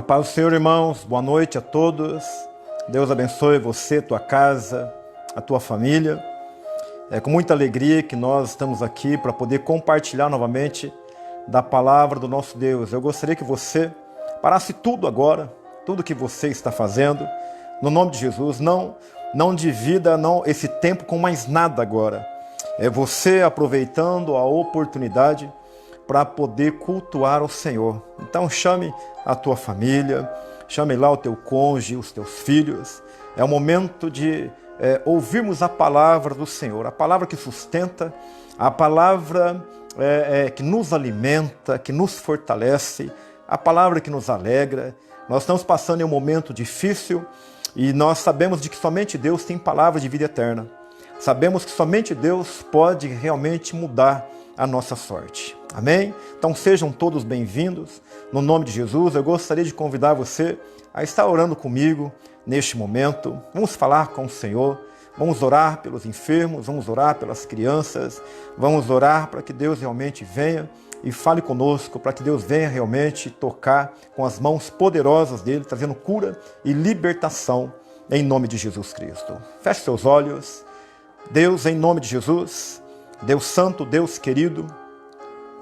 A paz do Senhor, irmãos. Boa noite a todos. Deus abençoe você, tua casa, a tua família. É com muita alegria que nós estamos aqui para poder compartilhar novamente da palavra do nosso Deus. Eu gostaria que você parasse tudo agora, tudo que você está fazendo, no nome de Jesus. Não divida esse tempo com mais nada agora. É você aproveitando a oportunidade para poder cultuar o Senhor. Então chame a tua família, chame lá o teu cônjuge, os teus filhos. É o momento de ouvirmos a palavra do Senhor, a palavra que sustenta, a palavra que nos alimenta, que nos fortalece, a palavra que nos alegra. Nós estamos passando em um momento difícil e nós sabemos de que somente Deus tem palavra de vida eterna. Sabemos que somente Deus pode realmente mudar a nossa sorte. Amém? Então sejam todos bem-vindos. No nome de Jesus, eu gostaria de convidar você a estar orando comigo neste momento. Vamos falar com o Senhor, vamos orar pelos enfermos, vamos orar pelas crianças, vamos orar para que Deus realmente venha e fale conosco, para que Deus venha realmente tocar com as mãos poderosas dele, trazendo cura e libertação em nome de Jesus Cristo. Feche seus olhos. Deus, em nome de Jesus, Deus Santo, Deus querido,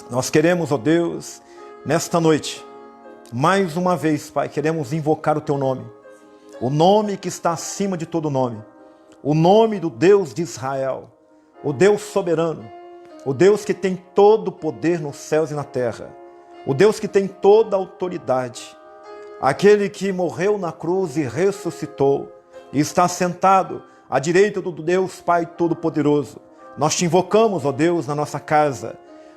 nós queremos, ó Deus, nesta noite, mais uma vez, Pai, queremos invocar o Teu nome, o nome que está acima de todo nome, o nome do Deus de Israel, o Deus soberano, o Deus que tem todo o poder nos céus e na terra, o Deus que tem toda a autoridade, aquele que morreu na cruz e ressuscitou e está sentado à direita do Deus Pai Todo-Poderoso. Nós te invocamos, ó Deus, na nossa casa.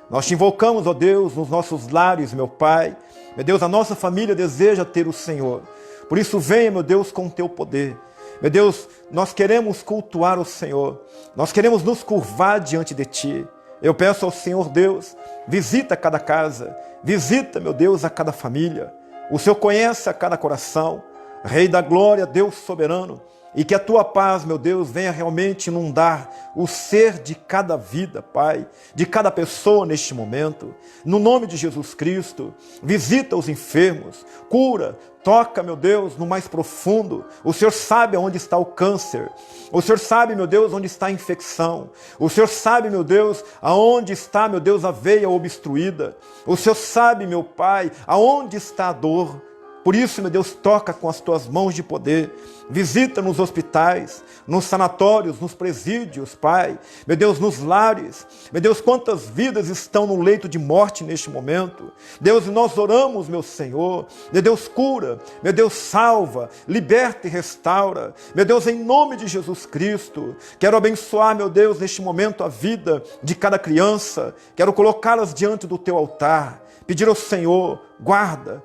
Nós te invocamos, ó Deus, nos nossos lares, meu Pai. Meu Deus, a nossa família deseja ter o Senhor. Por isso, venha, meu Deus, com o teu poder. Meu Deus, nós queremos cultuar o Senhor. Nós queremos nos curvar diante de Ti. Eu peço ao Senhor Deus, visita cada casa. Visita, meu Deus, a cada família. O Senhor conhece a cada coração. Rei da glória, Deus soberano. E que a Tua paz, meu Deus, venha realmente inundar o ser de cada vida, Pai, de cada pessoa neste momento. No nome de Jesus Cristo, visita os enfermos, cura, toca, meu Deus, no mais profundo. O Senhor sabe onde está o câncer. O Senhor sabe, meu Deus, onde está a infecção. O Senhor sabe, meu Deus, aonde está, meu Deus, a veia obstruída. O Senhor sabe, meu Pai, aonde está a dor. Por isso, meu Deus, toca com as Tuas mãos de poder. Visita nos hospitais, nos sanatórios, nos presídios, Pai. Meu Deus, nos lares. Meu Deus, quantas vidas estão no leito de morte neste momento. Deus, nós oramos, meu Senhor. Meu Deus, cura. Meu Deus, salva, liberta e restaura. Meu Deus, em nome de Jesus Cristo, quero abençoar, meu Deus, neste momento a vida de cada criança. Quero colocá-las diante do Teu altar. Pedir ao Senhor, guarda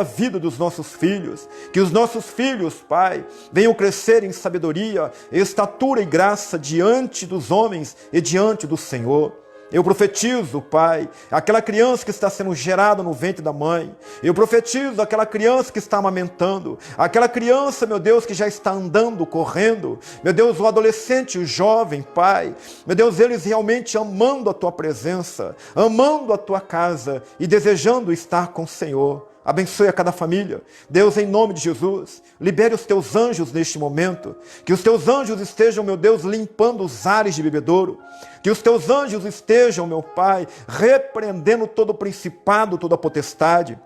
a vida dos nossos filhos, que os nossos filhos, Pai, venham crescer em sabedoria, estatura e graça diante dos homens e diante do Senhor. Eu profetizo, Pai, aquela criança que está sendo gerada no ventre da mãe. Eu profetizo aquela criança que está amamentando. Aquela criança, meu Deus, que já está andando, correndo. Meu Deus, o adolescente, o jovem, Pai. Meu Deus, eles realmente amando a Tua presença, amando a Tua casa e desejando estar com o Senhor. Abençoe a cada família. Deus, em nome de Jesus, libere os Teus anjos neste momento. Que os Teus anjos estejam, meu Deus, limpando os ares de bebedouro. Que os Teus anjos estejam, meu Pai, repreendendo todo o principado, toda a potestade.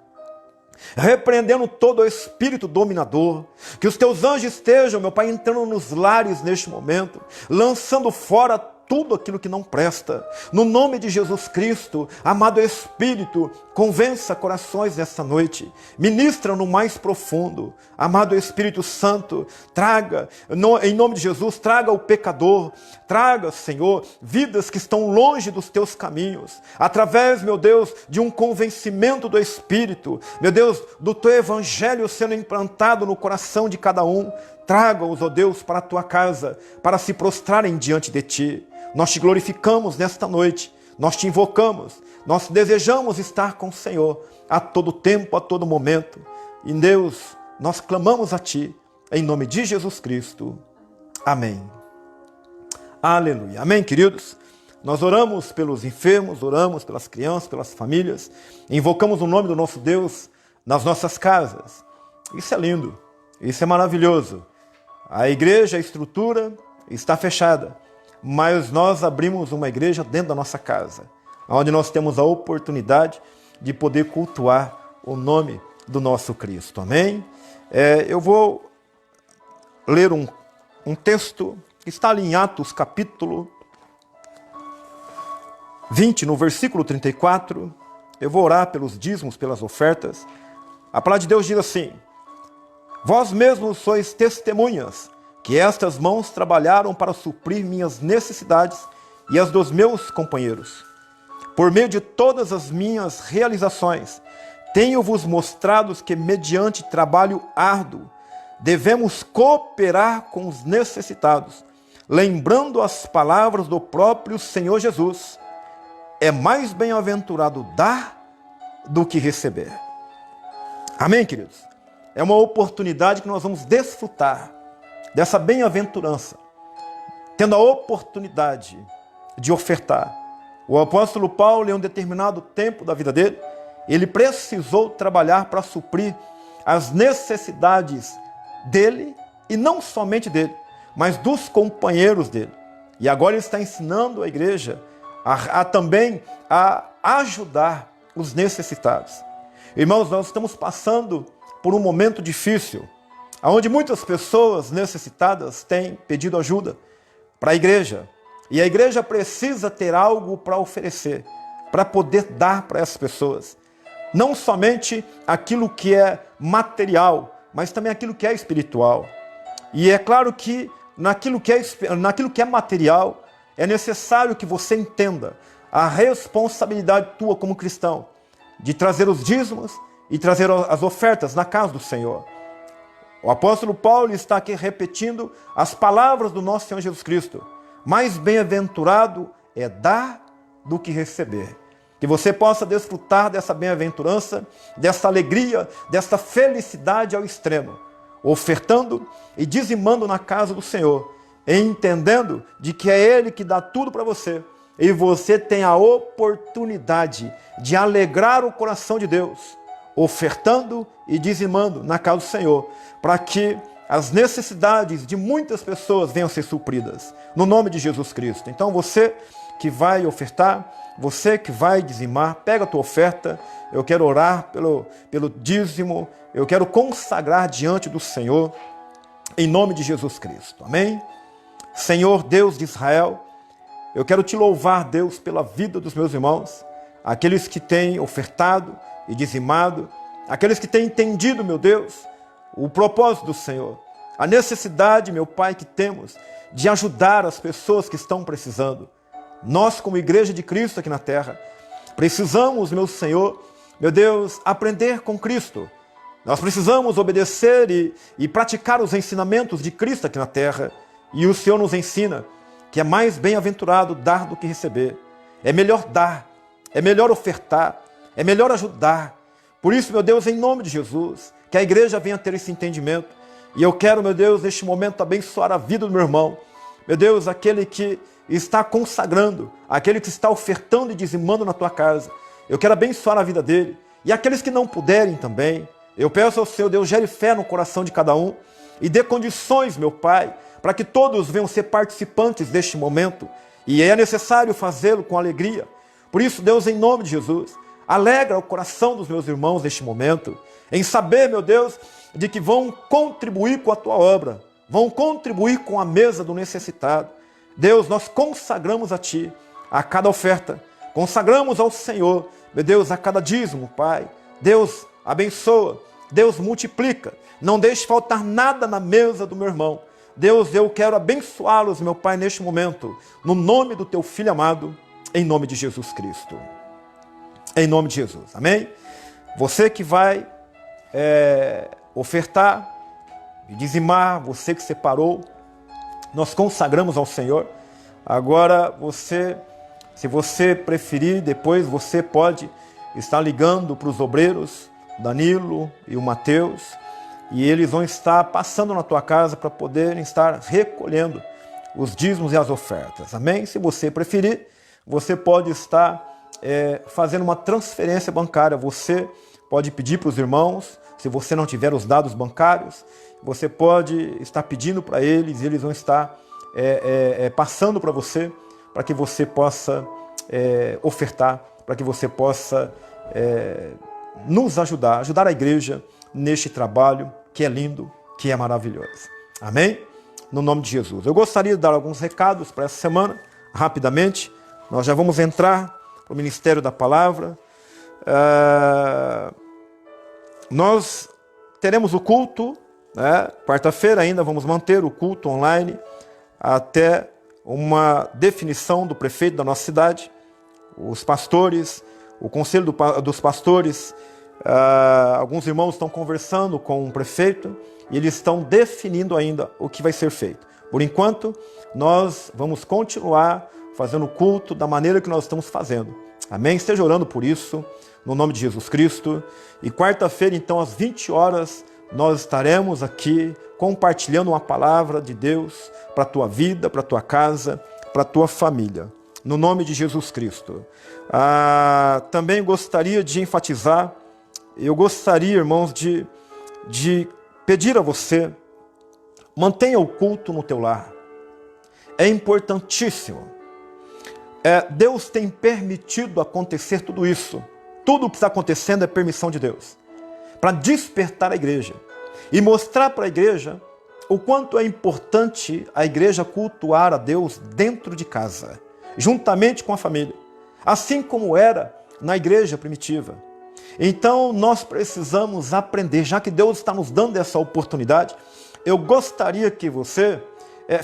Repreendendo todo o espírito dominador. Que os Teus anjos estejam, meu Pai, entrando nos lares neste momento, lançando fora tudo aquilo que não presta. No nome de Jesus Cristo, amado Espírito, convença corações nesta noite. Ministra no mais profundo. Amado Espírito Santo, traga, em nome de Jesus, traga o pecador. Traga, Senhor, vidas que estão longe dos Teus caminhos. Através, meu Deus, de um convencimento do Espírito. Meu Deus, do Teu Evangelho sendo implantado no coração de cada um. Traga-os, ó Deus, para a Tua casa, para se prostrarem diante de Ti. Nós Te glorificamos nesta noite, nós Te invocamos, nós desejamos estar com o Senhor a todo tempo, a todo momento. E Deus, nós clamamos a Ti, em nome de Jesus Cristo. Amém. Aleluia. Amém, queridos? Nós oramos pelos enfermos, oramos pelas crianças, pelas famílias, invocamos o nome do nosso Deus nas nossas casas. Isso é lindo, isso é maravilhoso. A igreja, a estrutura está fechada, mas nós abrimos uma igreja dentro da nossa casa, onde nós temos a oportunidade de poder cultuar o nome do nosso Cristo. Amém? Eu vou ler um texto que está ali em Atos capítulo 20, no versículo 34. Eu vou orar pelos dízimos, pelas ofertas. A palavra de Deus diz assim: vós mesmos sois testemunhas que estas mãos trabalharam para suprir minhas necessidades e as dos meus companheiros. Por meio de todas as minhas realizações, tenho-vos mostrado que, mediante trabalho árduo, devemos cooperar com os necessitados, lembrando as palavras do próprio Senhor Jesus: é mais bem-aventurado dar do que receber. Amém, queridos? É uma oportunidade que nós vamos desfrutar dessa bem-aventurança, tendo a oportunidade de ofertar. O apóstolo Paulo, em um determinado tempo da vida dele, ele precisou trabalhar para suprir as necessidades dele, e não somente dele, mas dos companheiros dele. E agora ele está ensinando a igreja também a ajudar os necessitados. Irmãos, nós estamos passando por um momento difícil, onde muitas pessoas necessitadas têm pedido ajuda para a igreja. E a igreja precisa ter algo para oferecer, para poder dar para essas pessoas. Não somente aquilo que é material, mas também aquilo que é espiritual. E é claro que naquilo que é material, é necessário que você entenda a responsabilidade tua como cristão, de trazer os dízimos e trazer as ofertas na casa do Senhor. O apóstolo Paulo está aqui repetindo as palavras do nosso Senhor Jesus Cristo: mais bem-aventurado é dar do que receber. Que você possa desfrutar dessa bem-aventurança, dessa alegria, dessa felicidade ao extremo, ofertando e dizimando na casa do Senhor, entendendo de que é Ele que dá tudo para você, e você tem a oportunidade de alegrar o coração de Deus, ofertando e dizimando na casa do Senhor, para que as necessidades de muitas pessoas venham a ser supridas, no nome de Jesus Cristo. Então você que vai ofertar, você que vai dizimar, pega a tua oferta. Eu quero orar pelo dízimo, eu quero consagrar diante do Senhor, em nome de Jesus Cristo. Amém? Senhor Deus de Israel, eu quero te louvar, Deus, pela vida dos meus irmãos, aqueles que têm ofertado e dizimado, aqueles que têm entendido, meu Deus, o propósito do Senhor, a necessidade, meu Pai, que temos de ajudar as pessoas que estão precisando. Nós, como igreja de Cristo aqui na terra, precisamos, meu Senhor, meu Deus, aprender com Cristo. Nós precisamos obedecer e praticar os ensinamentos de Cristo aqui na terra. E o Senhor nos ensina que é mais bem-aventurado dar do que receber. É melhor dar, é melhor ofertar, é melhor ajudar. Por isso, meu Deus, em nome de Jesus, que a igreja venha ter esse entendimento. E eu quero, meu Deus, neste momento abençoar a vida do meu irmão. Meu Deus, aquele que está consagrando, aquele que está ofertando e dizimando na tua casa. Eu quero abençoar a vida dele. E aqueles que não puderem também, eu peço ao Senhor, Deus, gere fé no coração de cada um e dê condições, meu Pai, para que todos venham ser participantes deste momento. E é necessário fazê-lo com alegria. Por isso, Deus, em nome de Jesus, alegra o coração dos meus irmãos neste momento, em saber, meu Deus, de que vão contribuir com a tua obra, vão contribuir com a mesa do necessitado. Deus, nós consagramos a Ti a cada oferta, consagramos ao Senhor, meu Deus, a cada dízimo, Pai. Deus, abençoa, Deus, multiplica, não deixe faltar nada na mesa do meu irmão. Deus, eu quero abençoá-los, meu Pai, neste momento, no nome do Teu Filho amado, em nome de Jesus Cristo. Em nome de Jesus, amém? Você que vai ofertar e dizimar, você que separou, nós consagramos ao Senhor. Agora se você preferir, depois você pode estar ligando para os obreiros, Danilo e o Mateus, e eles vão estar passando na tua casa para poderem estar recolhendo os dízimos e as ofertas. Amém? Se você preferir, você pode estar fazendo uma transferência bancária. Você pode pedir para os irmãos, Se você não tiver os dados bancários, você pode estar pedindo para eles e eles vão estar passando para que você possa ofertar, para que você possa nos ajudar a igreja neste trabalho que é lindo, que é maravilhoso. Amém? No nome de Jesus. Eu gostaria de dar alguns recados para essa semana, rapidamente. Nós já vamos entrar para o Ministério da Palavra. Nós teremos o culto, né? Quarta-feira ainda vamos manter o culto online até uma definição do prefeito da nossa cidade, os pastores, o conselho dos pastores, alguns irmãos estão conversando com o prefeito e eles estão definindo ainda o que vai ser feito. Por enquanto, nós vamos continuar fazendo o culto da maneira que nós estamos fazendo. Amém? Esteja orando por isso, no nome de Jesus Cristo. E quarta-feira, então, às 20 horas, nós estaremos aqui compartilhando uma palavra de Deus para a tua vida, para a tua casa, para a tua família. No nome de Jesus Cristo. Também gostaria de enfatizar, eu gostaria, irmãos, de pedir a você, mantenha o culto no teu lar. É importantíssimo. Deus tem permitido acontecer tudo isso. Tudo o que está acontecendo é permissão de Deus. Para despertar a igreja e mostrar para a igreja o quanto é importante a igreja cultuar a Deus dentro de casa, juntamente com a família, assim como era na igreja primitiva. Então nós precisamos aprender, já que Deus está nos dando essa oportunidade, eu gostaria que você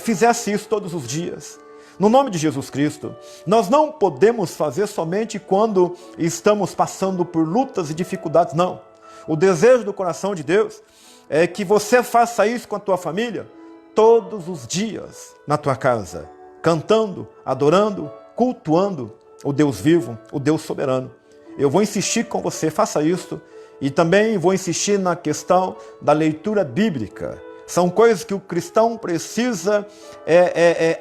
fizesse isso todos os dias. No nome de Jesus Cristo, nós não podemos fazer somente quando estamos passando por lutas e dificuldades, não. O desejo do coração de Deus é que você faça isso com a tua família todos os dias na tua casa, cantando, adorando, cultuando o Deus vivo, o Deus soberano. Eu vou insistir com você, faça isso, e também vou insistir na questão da leitura bíblica. São coisas que o cristão precisa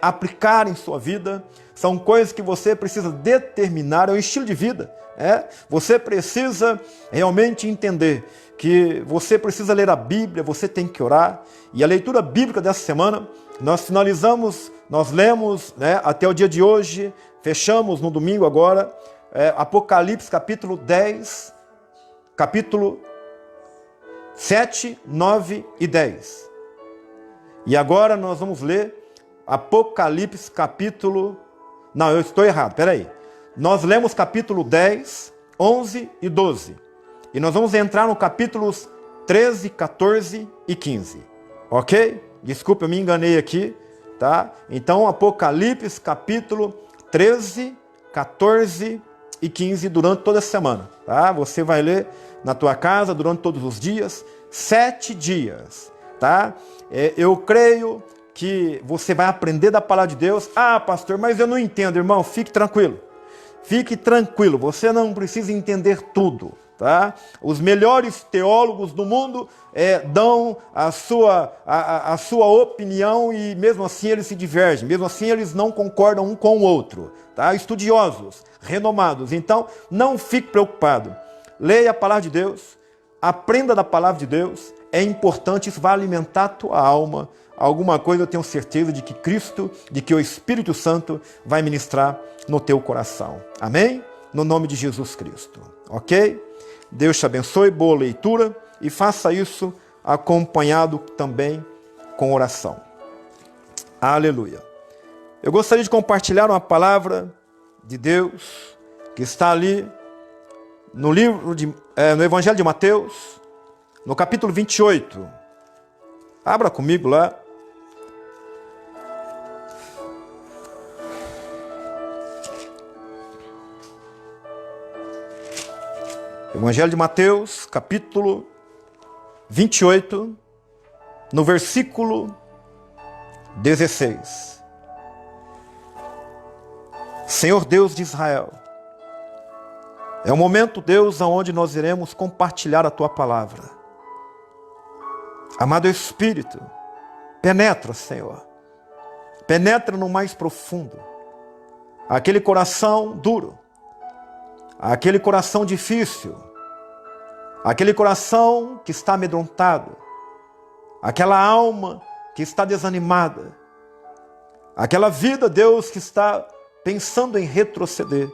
aplicar em sua vida, são coisas que você precisa determinar, é um estilo de vida. Você precisa realmente entender que você precisa ler a Bíblia, você tem que orar. E a leitura bíblica dessa semana, nós lemos até o dia de hoje, fechamos no domingo agora, Apocalipse capítulo 10, capítulo 7, 9 e 10. E agora nós vamos ler Apocalipse capítulo... Não, eu estou errado, peraí. Nós lemos capítulo 10, 11 e 12. E nós vamos entrar no capítulos 13, 14 e 15. Ok? Desculpa, eu me enganei aqui, tá? Então, Apocalipse capítulo 13, 14 e 15 durante toda a semana, tá? Você vai ler na tua casa durante todos os dias, 7 dias, tá? Eu creio que você vai aprender da palavra de Deus. Ah, pastor, mas eu não entendo, irmão. Fique tranquilo. Fique tranquilo. Você não precisa entender tudo, tá? Os melhores teólogos do mundo dão a sua opinião e mesmo assim eles se divergem. Mesmo assim eles não concordam um com o outro, tá? Estudiosos, renomados. Então, não fique preocupado. Leia a palavra de Deus. Aprenda da palavra de Deus. É importante, isso vai alimentar a tua alma. Alguma coisa eu tenho certeza de que Cristo, de que o Espírito Santo vai ministrar no teu coração. Amém? No nome de Jesus Cristo. Ok? Deus te abençoe, boa leitura e faça isso acompanhado também com oração. Aleluia. Eu gostaria de compartilhar uma palavra de Deus que está ali no no Evangelho de Mateus, no capítulo 28. Abra comigo lá. Evangelho de Mateus, capítulo 28, no versículo 16. Senhor Deus de Israel, é o momento, Deus, onde nós iremos compartilhar a Tua palavra. Amado Espírito, penetra, Senhor. Penetra no mais profundo. Aquele coração duro. Aquele coração difícil. aquele coração que está amedrontado, aquela alma que está desanimada, aquela vida, Deus, que está pensando em retroceder.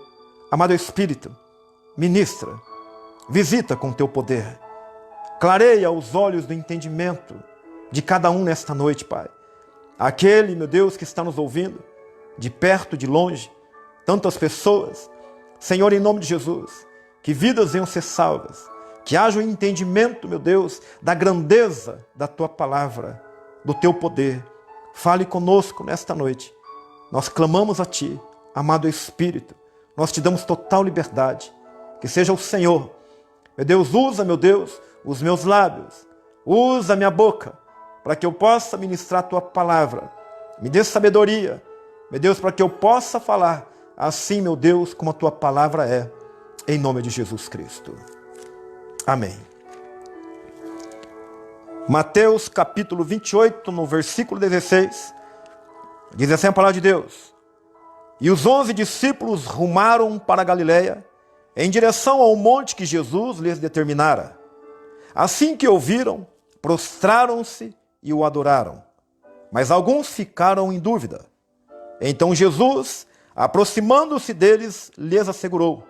Amado Espírito, ministra, visita com teu poder, clareia os olhos do entendimento de cada um nesta noite, Pai. Aquele, meu Deus, que está nos ouvindo, de perto, de longe, tantas pessoas, Senhor, em nome de Jesus, que vidas venham ser salvas, que haja um entendimento, meu Deus, da grandeza da Tua palavra, do Teu poder. Fale conosco nesta noite. Nós clamamos a Ti, amado Espírito, nós Te damos total liberdade. Que seja o Senhor, meu Deus, usa, meu Deus, os meus lábios, usa a minha boca, para que eu possa ministrar a Tua palavra. Me dê sabedoria, meu Deus, para que eu possa falar assim, meu Deus, como a Tua palavra é, em nome de Jesus Cristo. Amém. Mateus capítulo 28, no versículo 16, diz assim a palavra de Deus: E os 11 discípulos rumaram para a Galileia, em direção ao monte que Jesus lhes determinara. Assim que ouviram, prostraram-se e o adoraram. Mas alguns ficaram em dúvida. Então Jesus, aproximando-se deles, lhes assegurou: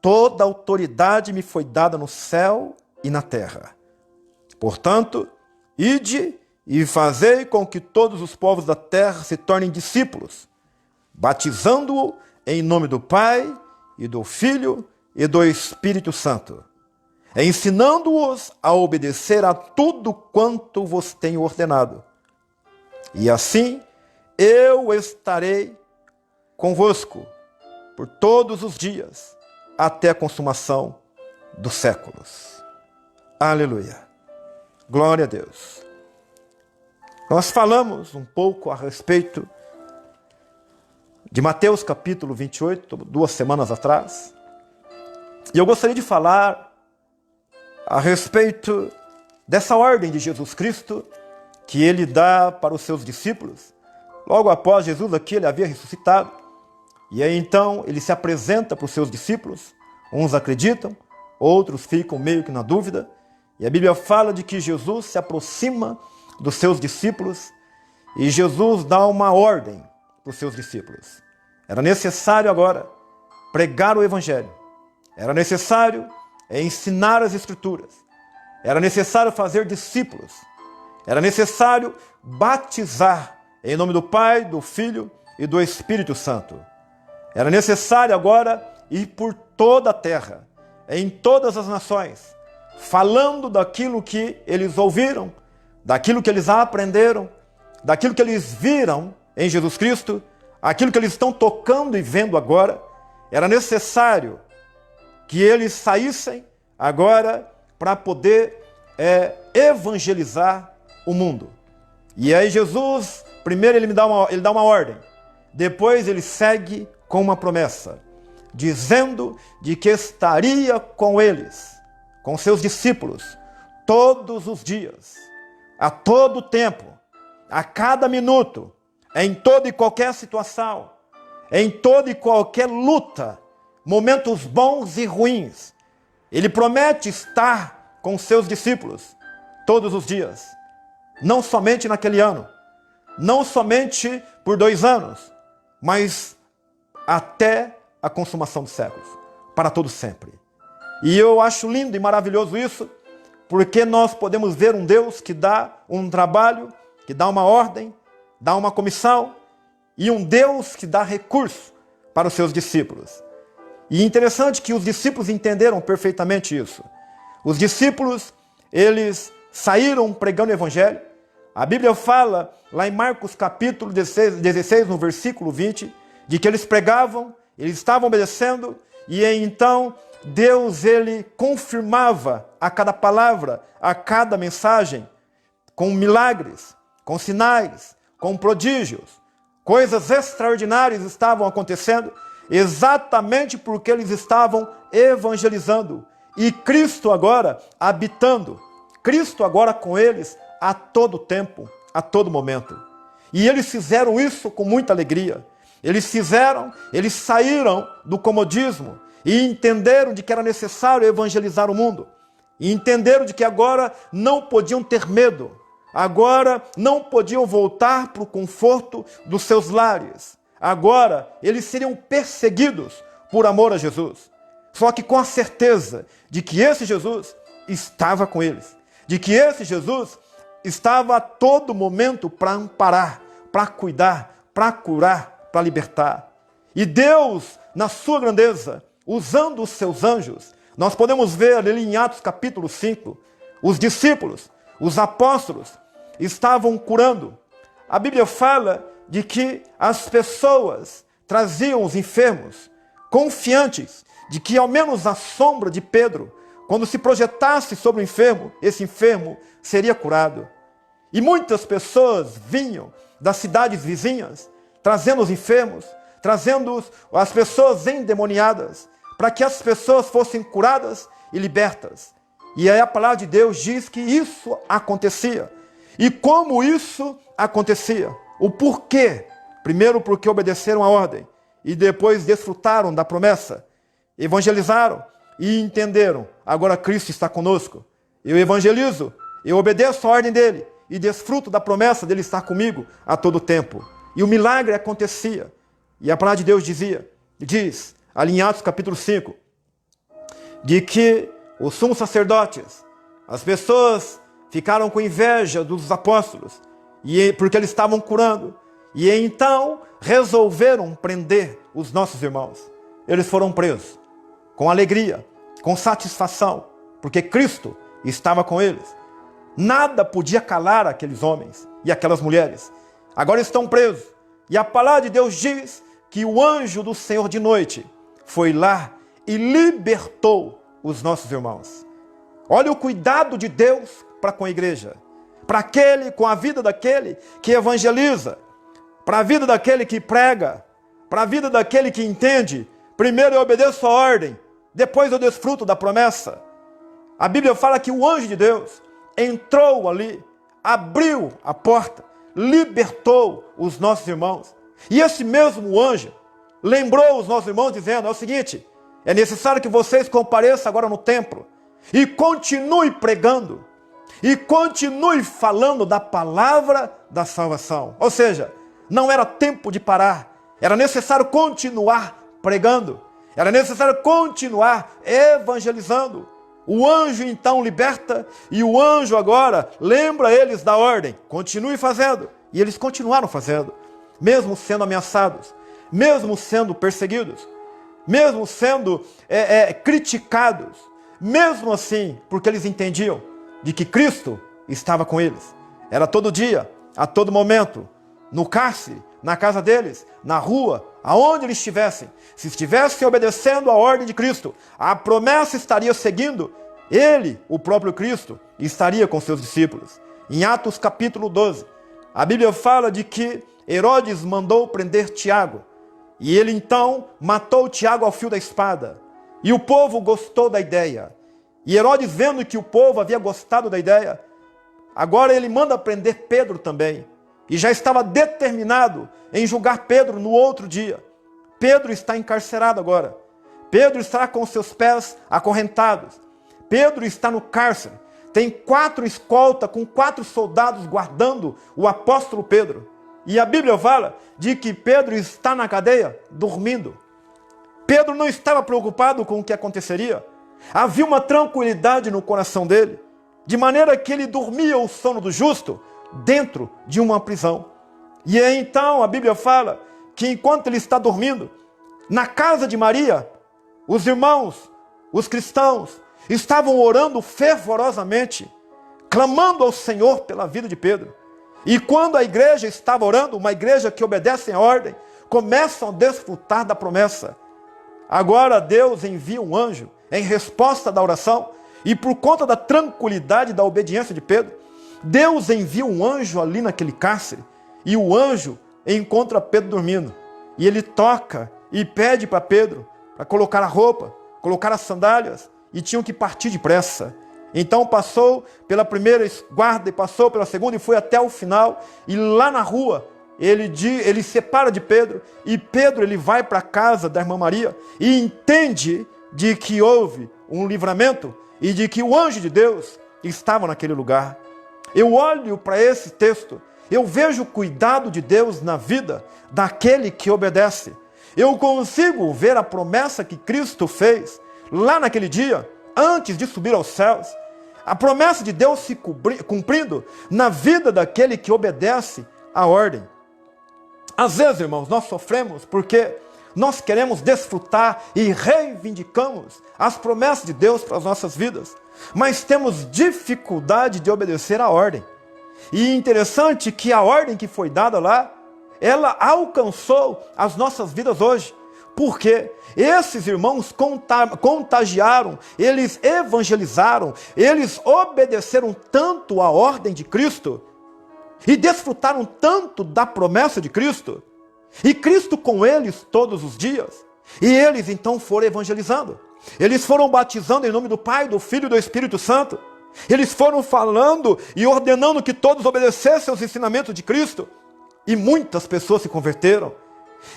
Toda autoridade me foi dada no céu e na terra. Portanto, ide e fazei com que todos os povos da terra se tornem discípulos, batizando-o em nome do Pai e do Filho e do Espírito Santo, ensinando-os a obedecer a tudo quanto vos tenho ordenado. E assim eu estarei convosco por todos os dias, até a consumação dos séculos. Aleluia. Glória a Deus. Nós falamos um pouco a respeito de Mateus capítulo 28, 2 semanas atrás. E eu gostaria de falar a respeito dessa ordem de Jesus Cristo que ele dá para os seus discípulos. Logo após Jesus aqui, ele havia ressuscitado. E aí então ele se apresenta para os seus discípulos. Uns acreditam, outros ficam meio que na dúvida. E a Bíblia fala de que Jesus se aproxima dos seus discípulos e Jesus dá uma ordem para os seus discípulos. Era necessário agora pregar o Evangelho. Era necessário ensinar as Escrituras. Era necessário fazer discípulos. Era necessário batizar em nome do Pai, do Filho e do Espírito Santo. Era necessário agora ir por toda a terra, em todas as nações, falando daquilo que eles ouviram, daquilo que eles aprenderam, daquilo que eles viram em Jesus Cristo, aquilo que eles estão tocando e vendo agora. Era necessário que eles saíssem agora para poder evangelizar o mundo. E aí Jesus, primeiro ele dá uma ordem, depois ele segue com uma promessa, dizendo de que estaria com eles, com seus discípulos, todos os dias, a todo tempo, a cada minuto, em toda e qualquer situação, em toda e qualquer luta, momentos bons e ruins. Ele promete estar com seus discípulos todos os dias, não somente naquele ano, não somente por 2 anos, mas até a consumação dos séculos, para todo sempre. E eu acho lindo e maravilhoso isso, porque nós podemos ver um Deus que dá um trabalho, que dá uma ordem, dá uma comissão, e um Deus que dá recurso para os seus discípulos. E interessante que os discípulos entenderam perfeitamente isso. Os discípulos, eles saíram pregando o Evangelho. A Bíblia fala, lá em Marcos capítulo 16, no versículo 20, de que eles pregavam, eles estavam obedecendo, e então Deus, ele confirmava a cada palavra, a cada mensagem, com milagres, com sinais, com prodígios. Coisas extraordinárias estavam acontecendo, exatamente porque eles estavam evangelizando. E Cristo agora habitando, Cristo agora com eles a todo tempo, a todo momento. E eles fizeram isso com muita alegria. Eles saíram do comodismo e entenderam de que era necessário evangelizar o mundo. e entenderam de que agora não podiam ter medo, agora não podiam voltar para o conforto dos seus lares, agora eles seriam perseguidos por amor a Jesus. Só que com a certeza de que esse Jesus estava com eles, de que esse Jesus estava a todo momento para amparar, para cuidar, para curar, para libertar. E Deus, na sua grandeza, usando os seus anjos, nós podemos ver ali em Atos capítulo 5, os discípulos, os apóstolos, estavam curando. A Bíblia fala de que as pessoas traziam os enfermos, confiantes de que ao menos a sombra de Pedro, quando se projetasse sobre o enfermo, esse enfermo seria curado. E muitas pessoas vinham das cidades vizinhas, trazendo os enfermos, trazendo as pessoas endemoniadas, para que as pessoas fossem curadas e libertas. E aí a palavra de Deus diz que isso acontecia. E como isso acontecia? O porquê? Primeiro porque obedeceram a ordem, e depois desfrutaram da promessa, evangelizaram e entenderam, agora Cristo está conosco. Eu evangelizo, eu obedeço a ordem dele, e desfruto da promessa dele estar comigo a todo tempo. E o milagre acontecia. E a palavra de Deus diz, ali em Atos capítulo 5, de que os sumos sacerdotes, as pessoas ficaram com inveja dos apóstolos, porque eles estavam curando. E então resolveram prender os nossos irmãos. Eles foram presos, com alegria, com satisfação, porque Cristo estava com eles. Nada podia calar aqueles homens e aquelas mulheres. Agora estão presos. E a palavra de Deus diz que o anjo do Senhor de noite foi lá e libertou os nossos irmãos. Olha o cuidado de Deus para com a igreja, para aquele, com a vida daquele que evangeliza, para a vida daquele que prega, para a vida daquele que entende. Primeiro eu obedeço a ordem, depois eu desfruto da promessa. A Bíblia fala que o anjo de Deus entrou ali, abriu a porta, libertou os nossos irmãos. E esse mesmo anjo lembrou os nossos irmãos dizendo, é o seguinte, é necessário que vocês compareçam agora no templo e continue pregando, e continue falando da palavra da salvação. Ou seja, não era tempo de parar, era necessário continuar pregando, era necessário continuar evangelizando. O anjo então liberta, e o anjo agora lembra eles da ordem, continue fazendo. E eles continuaram fazendo, mesmo sendo ameaçados, mesmo sendo perseguidos, mesmo sendo criticados, mesmo assim, porque eles entendiam de que Cristo estava com eles. Era todo dia, a todo momento, no cárcere, na casa deles, na rua, aonde eles estivessem. Se estivessem obedecendo a ordem de Cristo, a promessa estaria seguindo. Ele, o próprio Cristo, estaria com seus discípulos. Em Atos capítulo 12, a Bíblia fala de que Herodes mandou prender Tiago. E ele então matou Tiago ao fio da espada. E o povo gostou da ideia. E Herodes, vendo que o povo havia gostado da ideia, agora ele manda prender Pedro também. E já estava determinado em julgar Pedro no outro dia. Pedro está encarcerado agora. Pedro está com seus pés acorrentados. Pedro está no cárcere. Tem 4 escoltas com 4 soldados guardando o apóstolo Pedro. E a Bíblia fala de que Pedro está na cadeia dormindo. Pedro não estava preocupado com o que aconteceria. Havia uma tranquilidade no coração dele, de maneira que ele dormia o sono do justo dentro de uma prisão. E então a Bíblia fala que enquanto ele está dormindo, na casa de Maria, os irmãos, os cristãos, estavam orando fervorosamente, clamando ao Senhor pela vida de Pedro. E quando a igreja estava orando, uma igreja que obedece à ordem, começam a desfrutar da promessa. Agora Deus envia um anjo em resposta da oração, e por conta da tranquilidade da obediência de Pedro, Deus envia um anjo ali naquele cárcere, e o anjo encontra Pedro dormindo. E ele toca e pede para Pedro para colocar a roupa, colocar as sandálias, e tinham que partir depressa. Então passou pela primeira guarda, e passou pela segunda, e foi até o final. E lá na rua, ele separa de Pedro, e Pedro ele vai para a casa da irmã Maria, e entende de que houve um livramento e de que o anjo de Deus estava naquele lugar. Eu olho para esse texto, eu vejo o cuidado de Deus na vida daquele que obedece. Eu consigo ver a promessa que Cristo fez lá naquele dia, antes de subir aos céus. A promessa de Deus se cumprindo na vida daquele que obedece à ordem. Às vezes, irmãos, nós sofremos porque nós queremos desfrutar e reivindicamos as promessas de Deus para as nossas vidas, mas temos dificuldade de obedecer à ordem. E interessante que a ordem que foi dada lá, ela alcançou as nossas vidas hoje, porque esses irmãos contagiaram, eles evangelizaram, eles obedeceram tanto à ordem de Cristo e desfrutaram tanto da promessa de Cristo, e Cristo com eles todos os dias, e eles então foram evangelizando, eles foram batizando em nome do Pai, do Filho e do Espírito Santo, eles foram falando e ordenando que todos obedecessem aos ensinamentos de Cristo, e muitas pessoas se converteram.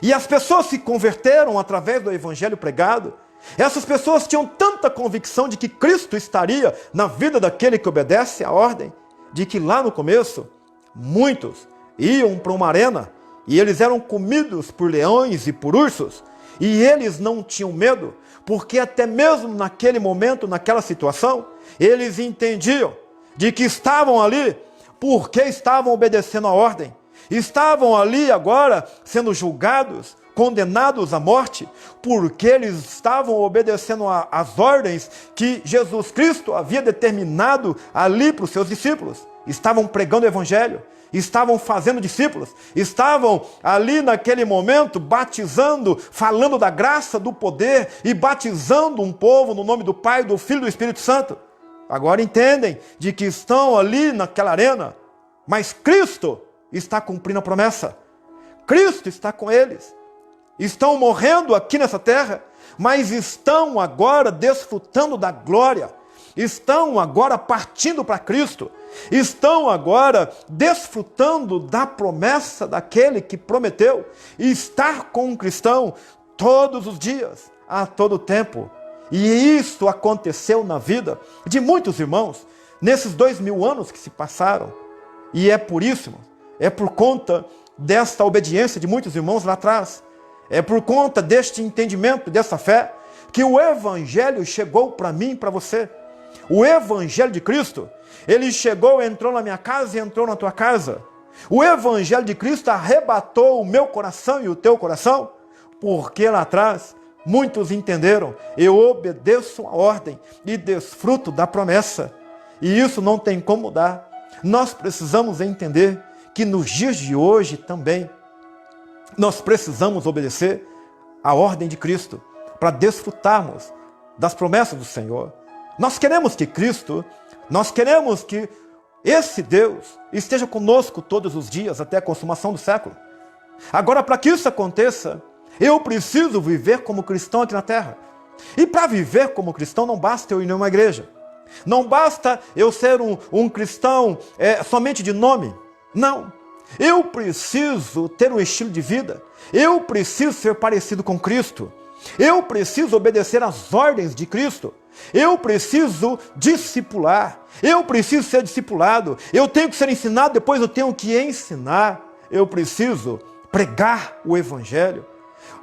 E as pessoas se converteram através do evangelho pregado. Essas pessoas tinham tanta convicção de que Cristo estaria na vida daquele que obedece à ordem, de que lá no começo, muitos iam para uma arena e eles eram comidos por leões e por ursos, e eles não tinham medo, porque até mesmo naquele momento, naquela situação, eles entendiam de que estavam ali porque estavam obedecendo à ordem. Estavam ali agora sendo julgados, condenados à morte, porque eles estavam obedecendo às ordens que Jesus Cristo havia determinado ali para os seus discípulos. Estavam pregando o evangelho, estavam fazendo discípulos, estavam ali naquele momento batizando, falando da graça, do poder e batizando um povo no nome do Pai, do Filho e do Espírito Santo. Agora entendem de que estão ali naquela arena, mas Cristo está cumprindo a promessa. Cristo está com eles. Estão morrendo aqui nessa terra, mas estão agora desfrutando da glória. Estão agora partindo para Cristo. Estão agora desfrutando da promessa daquele que prometeu estar com o cristão todos os dias, a todo tempo. E isso aconteceu na vida de muitos irmãos nesses 2000 anos que se passaram. E é por isso, é por conta desta obediência de muitos irmãos lá atrás, é por conta deste entendimento, dessa fé, que o Evangelho chegou para mim e para você. O Evangelho de Cristo, ele chegou, entrou na minha casa e entrou na tua casa. O Evangelho de Cristo arrebatou o meu coração e o teu coração, porque lá atrás muitos entenderam, eu obedeço a ordem e desfruto da promessa. E isso não tem como mudar. Nós precisamos entender que nos dias de hoje também, nós precisamos obedecer à ordem de Cristo, para desfrutarmos das promessas do Senhor. Nós queremos que Cristo, nós queremos que esse Deus esteja conosco todos os dias, até a consumação do século. Agora, para que isso aconteça, eu preciso viver como cristão aqui na terra. E para viver como cristão, não basta eu ir numa igreja. Não basta eu ser um cristão somente de nome. Não. Eu preciso ter um estilo de vida. Eu preciso ser parecido com Cristo. Eu preciso obedecer às ordens de Cristo. Eu preciso discipular. Eu preciso ser discipulado. Eu tenho que ser ensinado, depois eu tenho que ensinar. Eu preciso pregar o Evangelho.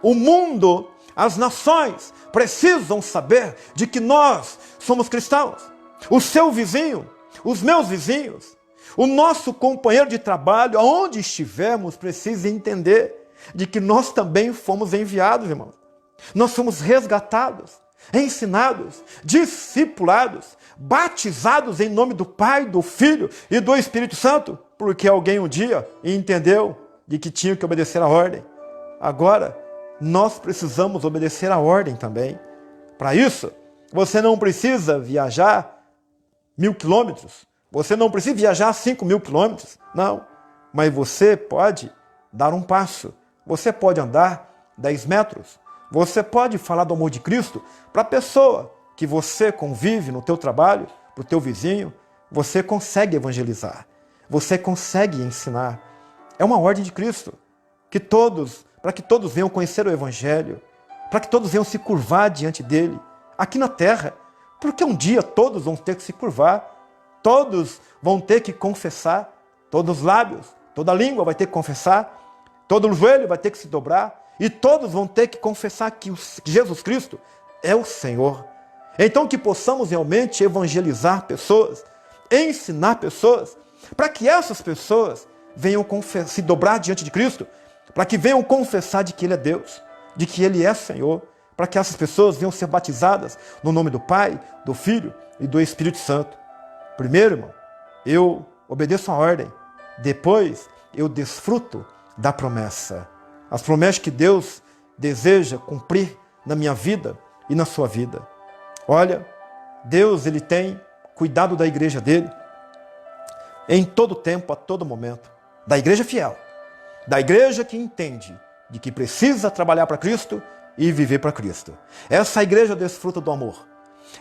O mundo, as nações precisam saber de que nós somos cristãos. O seu vizinho, os meus vizinhos, o nosso companheiro de trabalho, aonde estivermos, precisa entender de que nós também fomos enviados, irmãos. Nós somos resgatados, ensinados, discipulados, batizados em nome do Pai, do Filho e do Espírito Santo, porque alguém um dia entendeu de que tinha que obedecer a ordem. Agora, nós precisamos obedecer a ordem também. Para isso, você não precisa viajar 1000 quilômetros, você não precisa viajar 5000 quilômetros, não. Mas você pode dar um passo, você pode andar 10 metros, você pode falar do amor de Cristo para a pessoa que você convive no teu trabalho, para o teu vizinho. Você consegue evangelizar, você consegue ensinar. É uma ordem de Cristo, para que todos venham conhecer o Evangelho, para que todos venham se curvar diante dele, aqui na terra, Porque um dia todos vão ter que se curvar, todos vão ter que confessar, todos os lábios, toda a língua vai ter que confessar, todo o joelho vai ter que se dobrar, e todos vão ter que confessar que Jesus Cristo é o Senhor. Então que possamos realmente evangelizar pessoas, ensinar pessoas, para que essas pessoas venham se dobrar diante de Cristo, para que venham confessar de que Ele é Deus, de que Ele é Senhor, para que essas pessoas venham ser batizadas no nome do Pai, do Filho e do Espírito Santo. Primeiro, irmão, eu obedeço a ordem, depois eu desfruto da promessa. As promessas que Deus deseja cumprir na minha vida e na sua vida. Olha, Deus ele tem cuidado da igreja dele em todo tempo, a todo momento. Da igreja fiel, da igreja que entende de que precisa trabalhar para Cristo e viver para Cristo. Essa igreja desfruta do amor.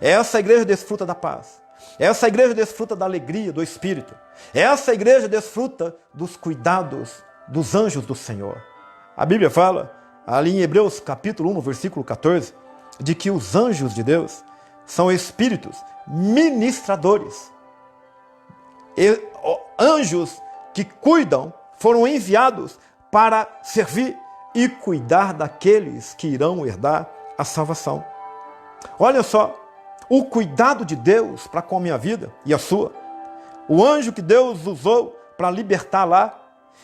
Essa igreja desfruta da paz. Essa igreja desfruta da alegria do Espírito. Essa igreja desfruta dos cuidados dos anjos do Senhor. A Bíblia fala, ali em Hebreus capítulo 1, no versículo 14, de que os anjos de Deus são espíritos ministradores. Anjos que cuidam, foram enviados para servir e cuidar daqueles que irão herdar a salvação. Olha só, o cuidado de Deus para com a minha vida e a sua. O anjo que Deus usou para libertar lá,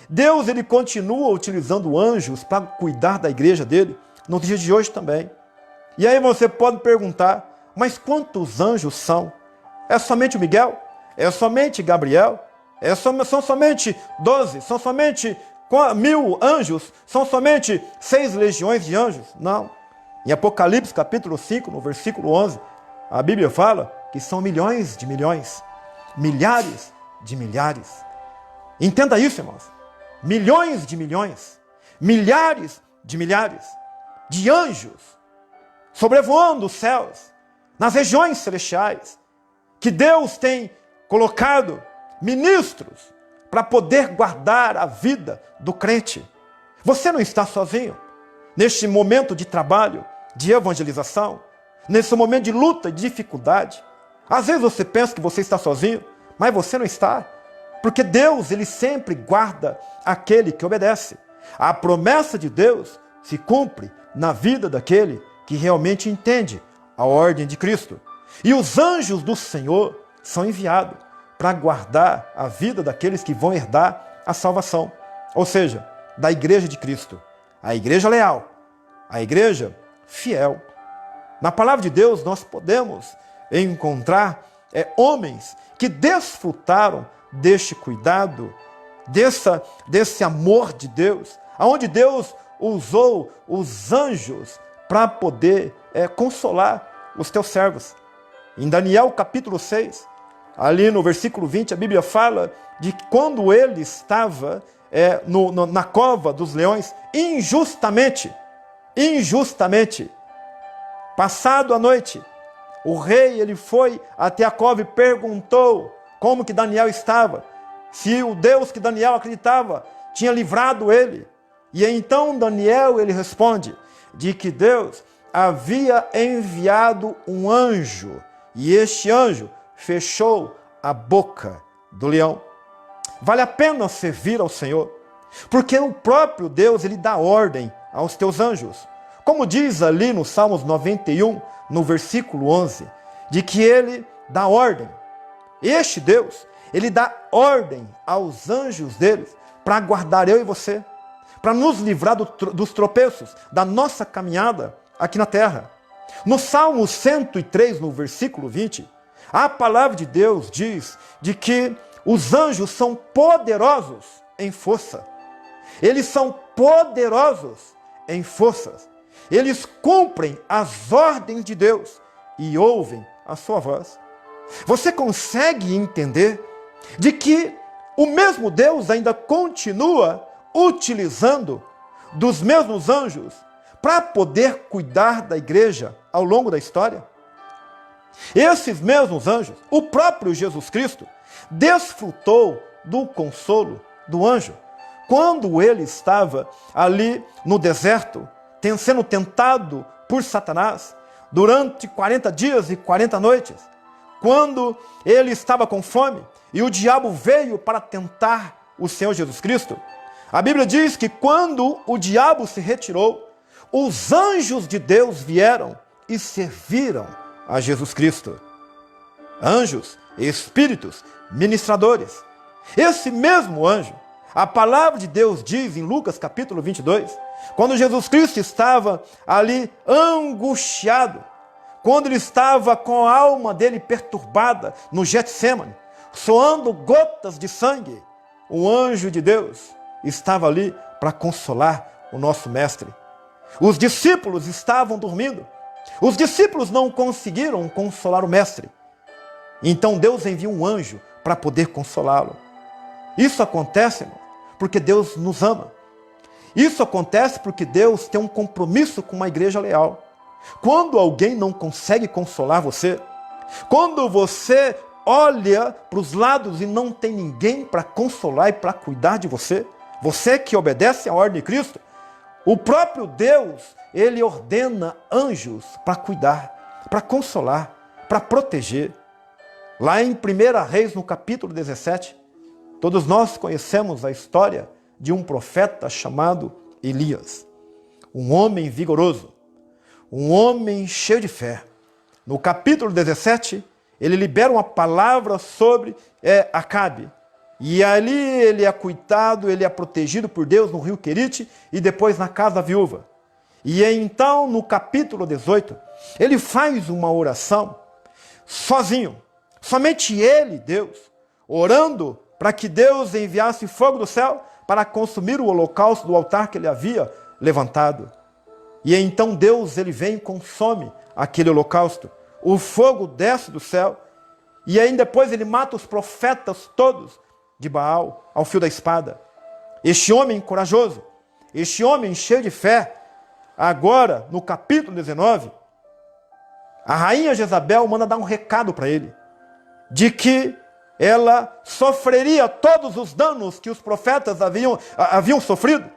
Deus ele continua utilizando anjos para cuidar da igreja dele no dia de hoje também. E aí você pode perguntar, mas quantos anjos são? É somente o Miguel? É somente Gabriel? São somente 12? São somente 1000 anjos? São somente 6 legiões de anjos? Não. Em Apocalipse capítulo 5, no versículo 11, a Bíblia fala que são milhões de milhões, milhares de milhares. Entenda isso, irmãos. Milhões de milhões, milhares de milhares de anjos sobrevoando os céus, nas regiões celestiais, que Deus tem colocado ministros para poder guardar a vida do crente. Você não está sozinho neste momento de trabalho, de evangelização, nesse momento de luta e de dificuldade. Às vezes você pensa que você está sozinho, mas você não está. Porque Deus, ele sempre guarda aquele que obedece. A promessa de Deus se cumpre na vida daquele que realmente entende a ordem de Cristo. E os anjos do Senhor são enviados para guardar a vida daqueles que vão herdar a salvação. Ou seja, da igreja de Cristo. A igreja leal, a igreja fiel. Na palavra de Deus nós podemos encontrar homens que desfrutaram deste cuidado, desse amor de Deus, aonde Deus usou os anjos para poder consolar os teus servos. Em Daniel capítulo 6, ali no versículo 20, a Bíblia fala de que quando ele estava na cova dos leões, injustamente, passado a noite, o rei ele foi até a cova e perguntou como que Daniel estava, se o Deus que Daniel acreditava tinha livrado ele. E então Daniel ele responde de que Deus havia enviado um anjo, e este anjo fechou a boca do leão. Vale a pena servir ao Senhor, porque o próprio Deus ele dá ordem aos teus anjos. Como diz ali no Salmos 91, no versículo 11, de que ele dá ordem. Este Deus, ele dá ordem aos anjos deles para guardar eu e você, para nos livrar dos tropeços da nossa caminhada aqui na terra. No Salmo 103, no versículo 20, a palavra de Deus diz de que os anjos são poderosos em força. Eles são poderosos em forças. Eles cumprem as ordens de Deus e ouvem a sua voz. Você consegue entender de que o mesmo Deus ainda continua utilizando dos mesmos anjos para poder cuidar da igreja ao longo da história? Esses mesmos anjos, o próprio Jesus Cristo, desfrutou do consolo do anjo quando ele estava ali no deserto, sendo tentado por Satanás. durante 40 dias e 40 noites, quando ele estava com fome e o diabo veio para tentar o Senhor Jesus Cristo. A Bíblia diz que quando o diabo se retirou, os anjos de Deus vieram e serviram a Jesus Cristo. Anjos, espíritos, ministradores. Esse mesmo anjo, a palavra de Deus diz em Lucas capítulo 22, quando Jesus Cristo estava ali angustiado, quando ele estava com a alma dele perturbada no Getsêmani, soando gotas de sangue, o anjo de Deus estava ali para consolar o nosso mestre. Os discípulos estavam dormindo. Os discípulos não conseguiram consolar o mestre. Então Deus envia um anjo para poder consolá-lo. Isso acontece, irmão, porque Deus nos ama. Isso acontece porque Deus tem um compromisso com uma igreja leal. Quando alguém não consegue consolar você, quando você olha para os lados e não tem ninguém para consolar e para cuidar de você, você que obedece à ordem de Cristo, o próprio Deus, ele ordena anjos para cuidar, para consolar, para proteger. Lá em 1 Reis, no capítulo 17, todos nós conhecemos a história de um profeta chamado Elias. Um homem vigoroso, um homem cheio de fé. No capítulo 17, ele libera uma palavra sobre Acabe. E ali ele é cuidado, ele é protegido por Deus no rio Querite e depois na casa da viúva. E então, no capítulo 18, ele faz uma oração sozinho. Somente ele, Deus, orando para que Deus enviasse fogo do céu para consumir o holocausto do altar que ele havia levantado. E então Deus, ele vem e consome aquele holocausto. O fogo desce do céu e aí depois ele mata os profetas todos de Baal ao fio da espada. Este homem corajoso, este homem cheio de fé, agora no capítulo 19, a rainha Jezabel manda dar um recado para ele, de que ela sofreria todos os danos que os profetas haviam sofrido,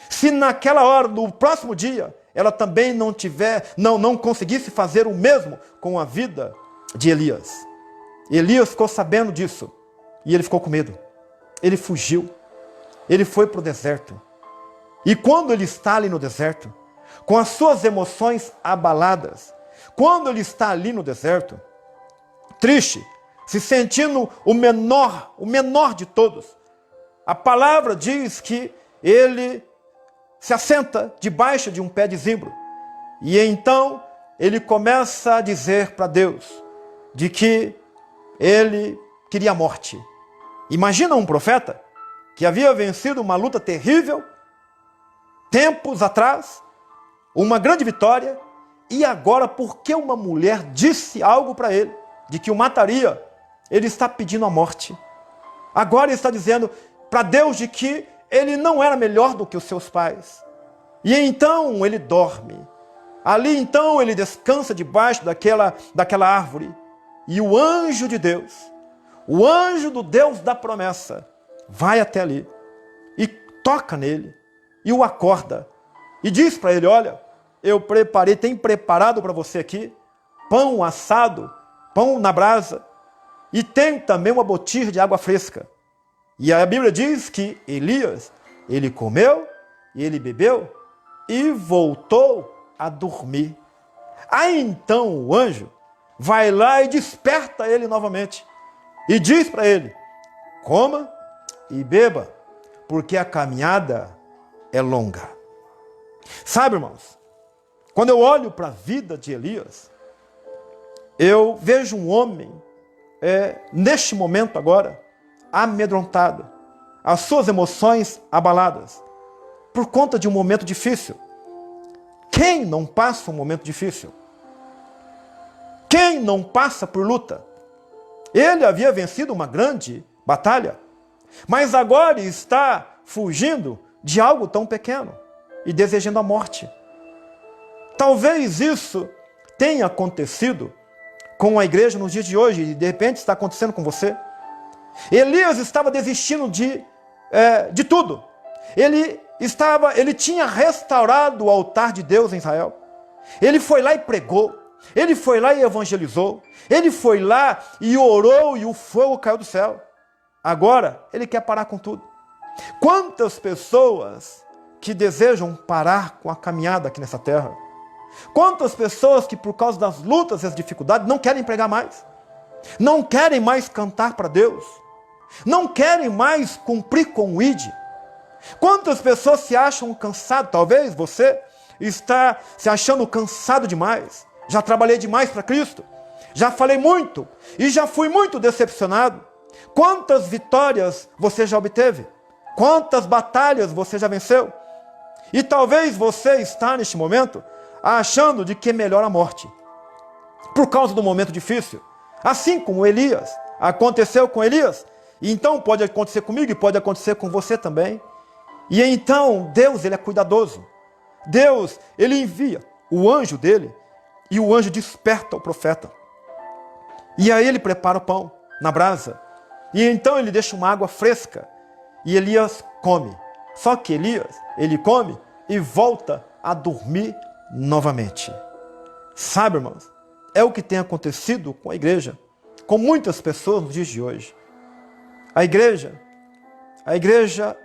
se naquela hora, no próximo dia, ela também não conseguisse fazer o mesmo com a vida de Elias. Elias ficou sabendo disso e ele ficou com medo. Ele fugiu, ele foi para o deserto. E quando ele está ali no deserto, com as suas emoções abaladas, quando ele está ali no deserto, triste, se sentindo o menor de todos, a palavra diz que ele se assenta debaixo de um pé de zimbro. E então ele começa a dizer para Deus de que ele queria a morte. Imagina um profeta que havia vencido uma luta terrível, tempos atrás, uma grande vitória, e agora, porque uma mulher disse algo para ele, de que o mataria, ele está pedindo a morte. Agora ele está dizendo para Deus de que ele não era melhor do que os seus pais. E então ele dorme. Ali então ele descansa debaixo daquela árvore. E o anjo de Deus, o anjo do Deus da promessa, vai até ali e toca nele e o acorda. E diz para ele, olha, tenho preparado para você aqui pão assado, pão na brasa, e tem também uma botija de água fresca. E a Bíblia diz que Elias, ele comeu e ele bebeu e voltou a dormir. Aí então o anjo vai lá e desperta ele novamente e diz para ele, coma e beba, porque a caminhada é longa. Sabe, irmãos, quando eu olho para a vida de Elias, eu vejo um homem, neste momento agora, amedrontado, as suas emoções abaladas, por conta de um momento difícil. Quem não passa um momento difícil? Quem não passa por luta? Ele havia vencido uma grande batalha, mas agora está fugindo de algo tão pequeno e desejando a morte. Talvez isso tenha acontecido com a igreja nos dias de hoje e de repente está acontecendo com você. Elias estava desistindo de tudo. Ele tinha restaurado o altar de Deus em Israel. Ele foi lá e pregou. Ele foi lá e evangelizou. Ele foi lá e orou e o fogo caiu do céu. Agora, ele quer parar com tudo. Quantas pessoas que desejam parar com a caminhada aqui nessa terra? Quantas pessoas que por causa das lutas e as dificuldades não querem pregar mais? Não querem mais cantar para Deus? Não querem mais cumprir com o ID? Quantas pessoas se acham cansadas? Talvez você está se achando cansado demais. Já trabalhei demais para Cristo. Já falei muito e já fui muito decepcionado. Quantas vitórias você já obteve? Quantas batalhas você já venceu? E talvez você está neste momento achando de que é melhor a morte. Por causa do momento difícil. Assim como Elias. Aconteceu com Elias. E então pode acontecer comigo e pode acontecer com você também. E então Deus, ele é cuidadoso. Deus, ele envia o anjo dele e o anjo desperta o profeta. E aí ele prepara o pão na brasa. E então ele deixa uma água fresca. E Elias come. Só que Elias, ele come e volta a dormir novamente. Sabe, irmãos, é o que tem acontecido com a igreja, com muitas pessoas nos dias de hoje. A igreja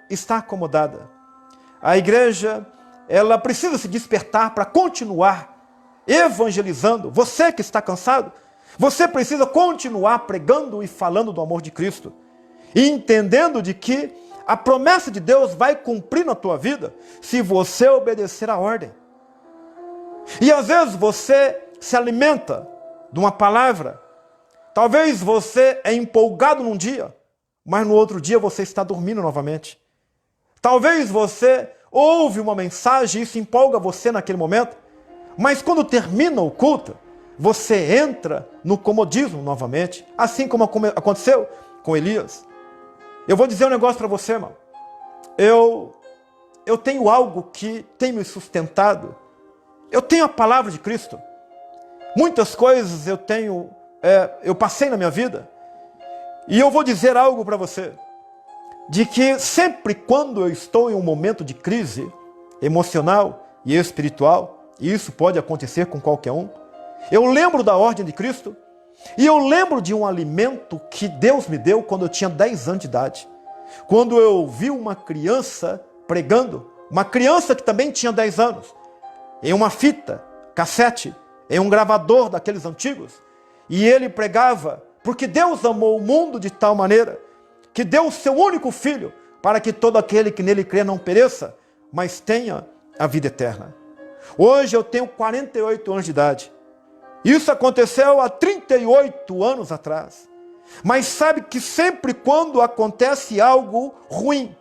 está acomodada. A igreja, ela precisa se despertar para continuar evangelizando. Você que está cansado, você precisa continuar pregando e falando do amor de Cristo. E entendendo de que a promessa de Deus vai cumprir na tua vida se você obedecer à ordem. E às vezes você se alimenta de uma palavra. Talvez você é empolgado num dia, mas no outro dia você está dormindo novamente. Talvez você ouve uma mensagem e isso empolga você naquele momento, mas quando termina o culto, você entra no comodismo novamente, assim como aconteceu com Elias. Eu vou dizer um negócio para você, irmão. Eu tenho algo que tem me sustentado. Eu tenho a palavra de Cristo. Muitas coisas eu passei na minha vida. E eu vou dizer algo para você. De que sempre quando eu estou em um momento de crise emocional e espiritual, e isso pode acontecer com qualquer um, eu lembro da ordem de Cristo. E eu lembro de um alimento que Deus me deu quando eu tinha 10 anos de idade. Quando eu vi uma criança pregando, uma criança que também tinha 10 anos, em uma fita, cassete, em um gravador daqueles antigos, e ele pregava, porque Deus amou o mundo de tal maneira, que deu o seu único filho, para que todo aquele que nele crê não pereça, mas tenha a vida eterna. Hoje eu tenho 48 anos de idade. Isso aconteceu há 38 anos atrás. Mas sabe que sempre quando acontece algo ruim,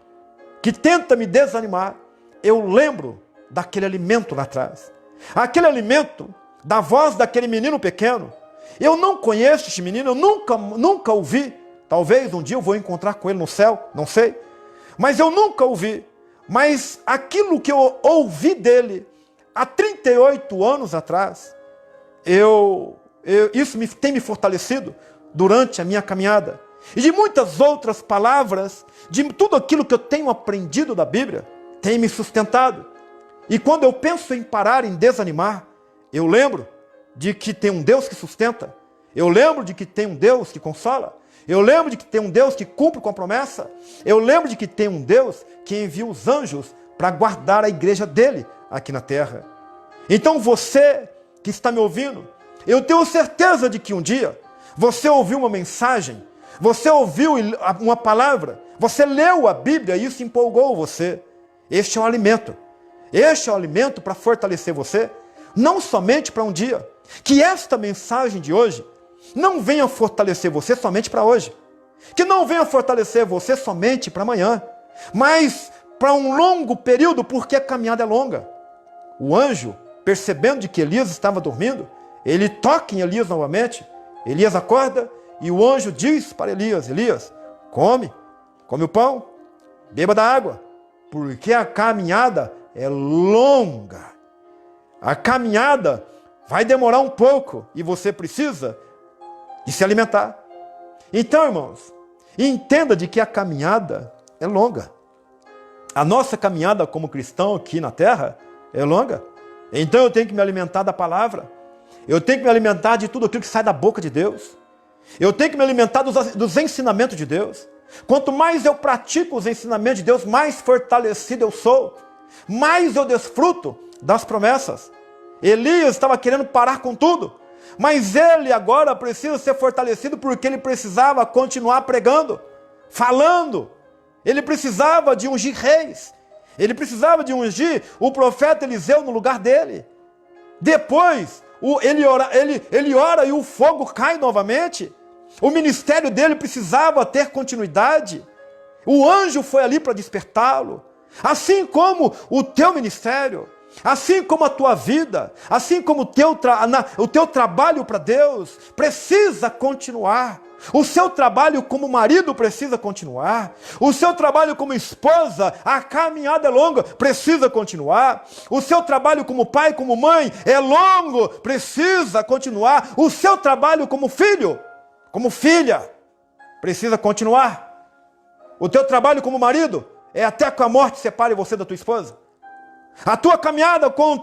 que tenta me desanimar, eu lembro daquele alimento lá atrás. Aquele alimento da voz daquele menino pequeno. Eu não conheço este menino, eu nunca o vi. Talvez um dia eu vou encontrar com ele no céu, não sei. Mas eu nunca o vi. Mas aquilo que eu ouvi dele há 38 anos atrás, isso tem me fortalecido durante a minha caminhada. E de muitas outras palavras, de tudo aquilo que eu tenho aprendido da Bíblia, tem me sustentado. E quando eu penso em parar, em desanimar, eu lembro de que tem um Deus que sustenta. Eu lembro de que tem um Deus que consola. Eu lembro de que tem um Deus que cumpre com a promessa. Eu lembro de que tem um Deus que envia os anjos para guardar a igreja dele aqui na terra. Então você que está me ouvindo, eu tenho certeza de que um dia você ouviu uma mensagem, você ouviu uma palavra, você leu a Bíblia e isso empolgou você. Este é um alimento. Este é um alimento para fortalecer você, não somente para um dia. Que esta mensagem de hoje não venha fortalecer você somente para hoje. Que não venha fortalecer você somente para amanhã, mas para um longo período, porque a caminhada é longa. O anjo, percebendo de que Elias estava dormindo, ele toca em Elias novamente. Elias acorda e o anjo diz para Elias: Elias, come o pão, beba da água, porque a caminhada é longa. A caminhada vai demorar um pouco e você precisa de se alimentar. Então, irmãos, entenda de que a caminhada é longa. A nossa caminhada como cristão aqui na terra é longa. Então eu tenho que me alimentar da palavra. Eu tenho que me alimentar de tudo aquilo que sai da boca de Deus. Eu tenho que me alimentar dos ensinamentos de Deus. Quanto mais eu pratico os ensinamentos de Deus, mais fortalecido eu sou. Mais eu desfruto das promessas. Elias estava querendo parar com tudo. Mas ele agora precisa ser fortalecido porque ele precisava continuar pregando, falando. Ele precisava de ungir reis. Ele precisava de ungir o profeta Eliseu no lugar dele. Depois, ele ora e o fogo cai novamente. O ministério dele precisava ter continuidade. O anjo foi ali para despertá-lo. Assim como o teu ministério, assim como a tua vida, assim como o teu trabalho para Deus precisa continuar. O seu trabalho como marido precisa continuar. O seu trabalho como esposa, a caminhada é longa, precisa continuar. O seu trabalho como pai, como mãe, é longo, precisa continuar. O seu trabalho como filho, como filha, precisa continuar. O teu trabalho como marido é até que a morte separe você da tua esposa. A tua caminhada com o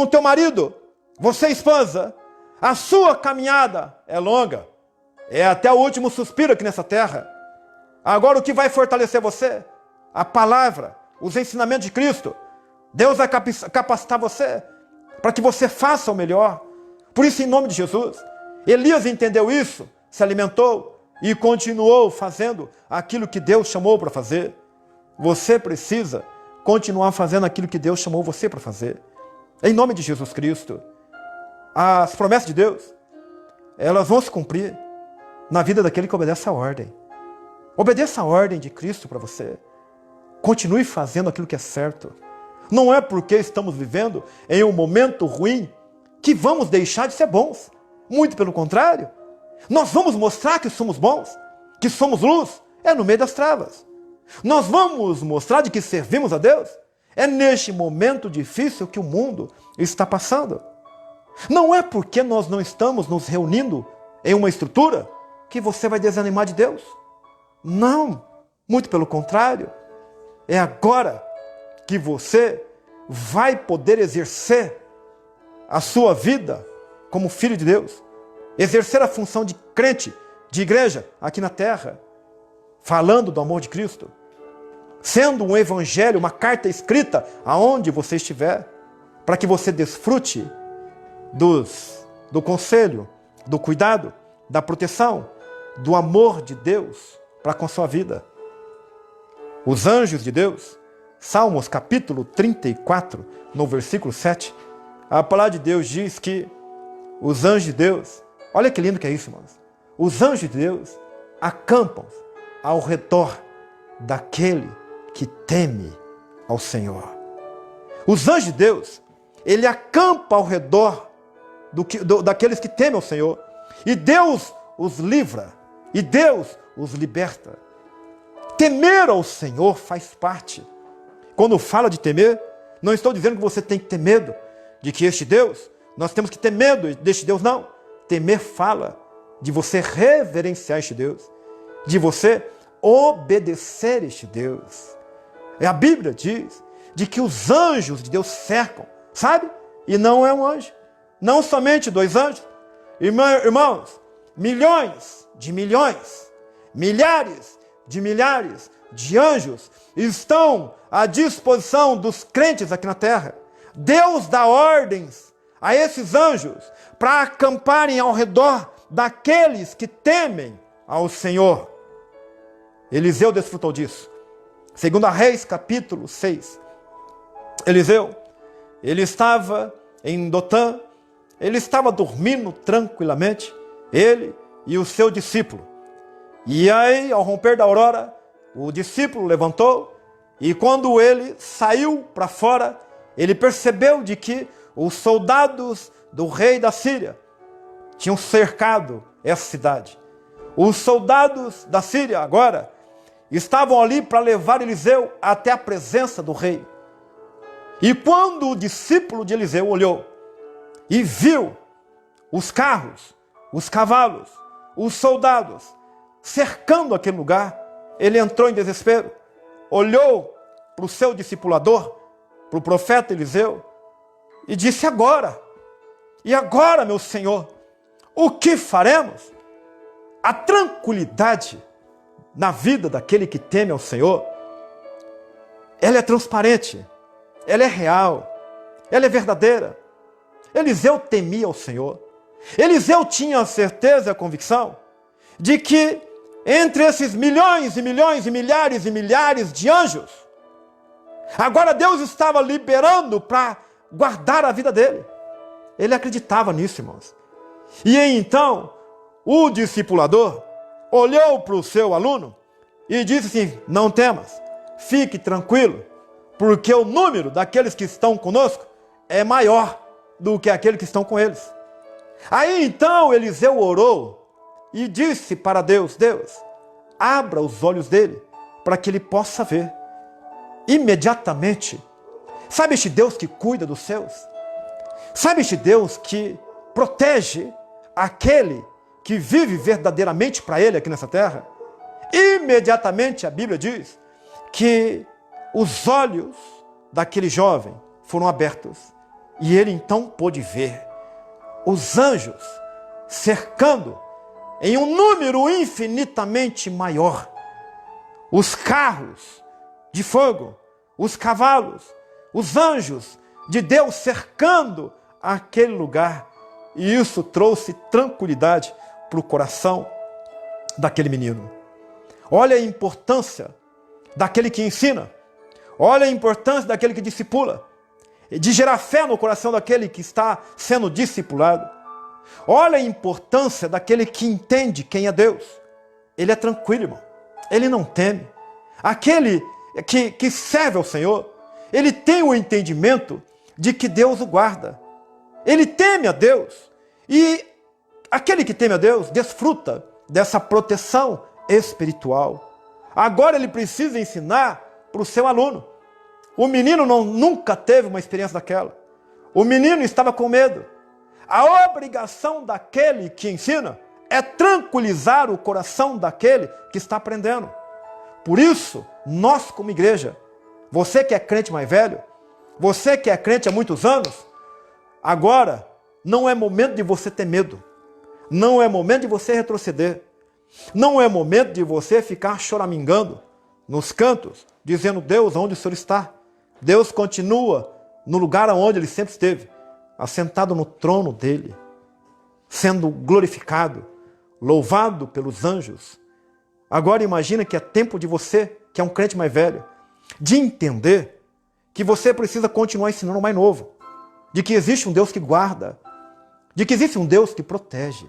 teu marido, você esposa, a sua caminhada é longa. É até o último suspiro aqui nessa terra. Agora o que vai fortalecer você? A palavra, os ensinamentos de Cristo. Deus vai capacitar você para que você faça o melhor. Por isso, em nome de Jesus, Elias entendeu isso, se alimentou e continuou fazendo aquilo que Deus chamou para fazer. Você precisa continuar fazendo aquilo que Deus chamou você para fazer. Em nome de Jesus Cristo. As promessas de Deus, elas vão se cumprir na vida daquele que obedece a ordem. Obedeça a ordem de Cristo para você. Continue fazendo aquilo que é certo. Não é porque estamos vivendo em um momento ruim que vamos deixar de ser bons. Muito pelo contrário. Nós vamos mostrar que somos bons, que somos luz, é no meio das trevas. Nós vamos mostrar de que servimos a Deus, é neste momento difícil que o mundo está passando. Não é porque nós não estamos nos reunindo em uma estrutura que você vai desanimar de Deus. Não, muito pelo contrário. É agora que você vai poder exercer a sua vida como filho de Deus. Exercer a função de crente, de igreja aqui na terra. Falando do amor de Cristo. Sendo um evangelho, uma carta escrita aonde você estiver. Para que você desfrute do conselho, do cuidado, da proteção, do amor de Deus para com a sua vida. Os anjos de Deus, Salmos capítulo 34, no versículo 7, a palavra de Deus diz que os anjos de Deus, olha que lindo que é isso, irmãos. Os anjos de Deus acampam ao redor daquele que teme ao Senhor. Os anjos de Deus, ele acampa ao redor daqueles que temem ao Senhor. E Deus os livra. E Deus os liberta. Temer ao Senhor faz parte. Quando fala de temer, não estou dizendo que você tem que ter medo de que este Deus, nós temos que ter medo deste Deus, não. Temer fala de você reverenciar este Deus, de você obedecer este Deus. A Bíblia diz de que os anjos de Deus cercam, sabe? E não é um anjo. Não somente 2 anjos. Irmãos, milhões de milhões, milhares de milhares de anjos estão à disposição dos crentes aqui na terra. Deus dá ordens a esses anjos para acamparem ao redor daqueles que temem ao Senhor. Eliseu desfrutou disso. 2 Reis, capítulo 6. Eliseu, ele estava em Dotã, ele estava dormindo tranquilamente, ele e o seu discípulo. E aí, ao romper da aurora, o discípulo levantou, e quando ele saiu para fora, ele percebeu de que os soldados do rei da Síria tinham cercado essa cidade. Os soldados da Síria agora estavam ali para levar Eliseu até a presença do rei. E quando o discípulo de Eliseu olhou e viu os carros, os cavalos, os soldados cercando aquele lugar, ele entrou em desespero, olhou para o seu discipulador, para o profeta Eliseu, e disse: agora, e agora, meu Senhor, o que faremos? A tranquilidade na vida daquele que teme ao Senhor, ela é transparente, ela é real, ela é verdadeira. Eliseu temia ao Senhor. Eliseu tinha a certeza e a convicção de que entre esses milhões e milhões e milhares de anjos, agora Deus estava liberando para guardar a vida dele. Ele acreditava nisso, irmãos. E então, o discipulador olhou para o seu aluno e disse assim: não temas, fique tranquilo, porque o número daqueles que estão conosco é maior do que aqueles que estão com eles. Aí então Eliseu orou e disse para Deus: Deus, abra os olhos dele para que ele possa ver. Imediatamente, sabe este Deus que cuida dos seus? Sabe este Deus que protege aquele que vive verdadeiramente para ele aqui nessa terra? Imediatamente a Bíblia diz que os olhos daquele jovem foram abertos e ele então pôde ver os anjos cercando em um número infinitamente maior os carros de fogo, os cavalos, os anjos de Deus cercando aquele lugar. E isso trouxe tranquilidade para o coração daquele menino. Olha a importância daquele que ensina. Olha a importância daquele que discipula. De gerar fé no coração daquele que está sendo discipulado. Olha a importância daquele que entende quem é Deus. Ele é tranquilo, irmão. Ele não teme. Aquele que serve ao Senhor, ele tem o entendimento de que Deus o guarda. Ele teme a Deus. E aquele que teme a Deus desfruta dessa proteção espiritual. Agora ele precisa ensinar para o seu aluno. O menino nunca teve uma experiência daquela. O menino estava com medo. A obrigação daquele que ensina é tranquilizar o coração daquele que está aprendendo. Por isso, nós como igreja, você que é crente mais velho, você que é crente há muitos anos, agora não é momento de você ter medo. Não é momento de você retroceder. Não é momento de você ficar choramingando nos cantos, dizendo: Deus, onde o Senhor está? Deus continua no lugar onde Ele sempre esteve, assentado no trono dEle, sendo glorificado, louvado pelos anjos. Agora imagina que é tempo de você, que é um crente mais velho, de entender que você precisa continuar ensinando o mais novo, de que existe um Deus que guarda, de que existe um Deus que protege,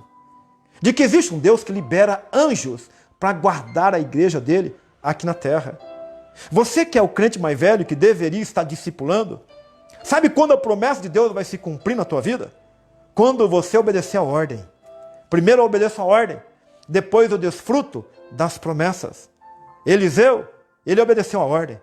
de que existe um Deus que libera anjos para guardar a igreja dele aqui na terra. Você que é o crente mais velho, que deveria estar discipulando, sabe quando a promessa de Deus vai se cumprir na tua vida? Quando você obedecer a ordem. Primeiro eu obedeço a ordem, depois eu desfruto das promessas. Eliseu, ele obedeceu a ordem.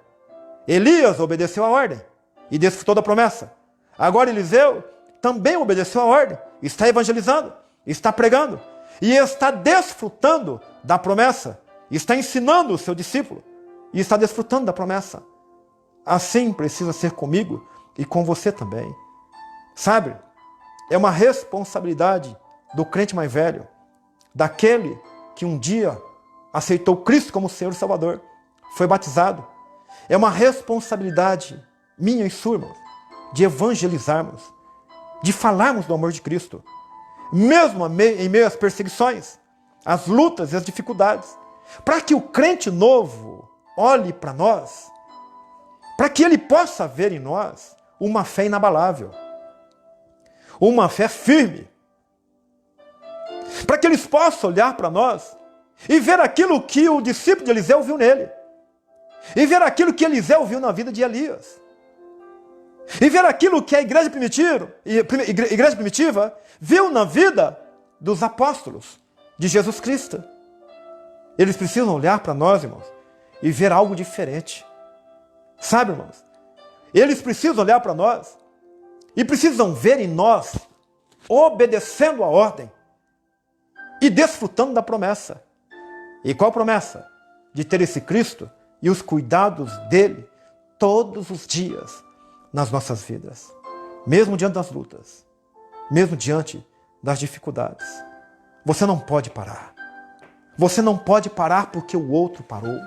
Elias obedeceu a ordem e desfrutou da promessa. Agora Eliseu também obedeceu a ordem, está evangelizando, está pregando e está desfrutando da promessa, está ensinando o seu discípulo e está desfrutando da promessa. Assim precisa ser comigo e com você também. Sabe, é uma responsabilidade do crente mais velho, daquele que um dia aceitou Cristo como Senhor e Salvador, foi batizado. É uma responsabilidade minha e sua, irmãos, de evangelizarmos, de falarmos do amor de Cristo, mesmo em meio às perseguições, às lutas e às dificuldades, para que o crente novo olhe para nós, para que ele possa ver em nós uma fé inabalável, uma fé firme, para que eles possam olhar para nós e ver aquilo que o discípulo de Eliseu viu nele, e ver aquilo que Eliseu viu na vida de Elias, e ver aquilo que a igreja primitiva viu na vida dos apóstolos de Jesus Cristo. Eles precisam olhar para nós, irmãos, e ver algo diferente. Sabe, irmãos? Eles precisam olhar para nós e precisam ver em nós obedecendo a ordem e desfrutando da promessa. E qual promessa? De ter esse Cristo e os cuidados dele todos os dias nas nossas vidas. mesmo diante das lutas, mesmo diante das dificuldades. Você não pode parar. Você não pode parar porque o outro parou.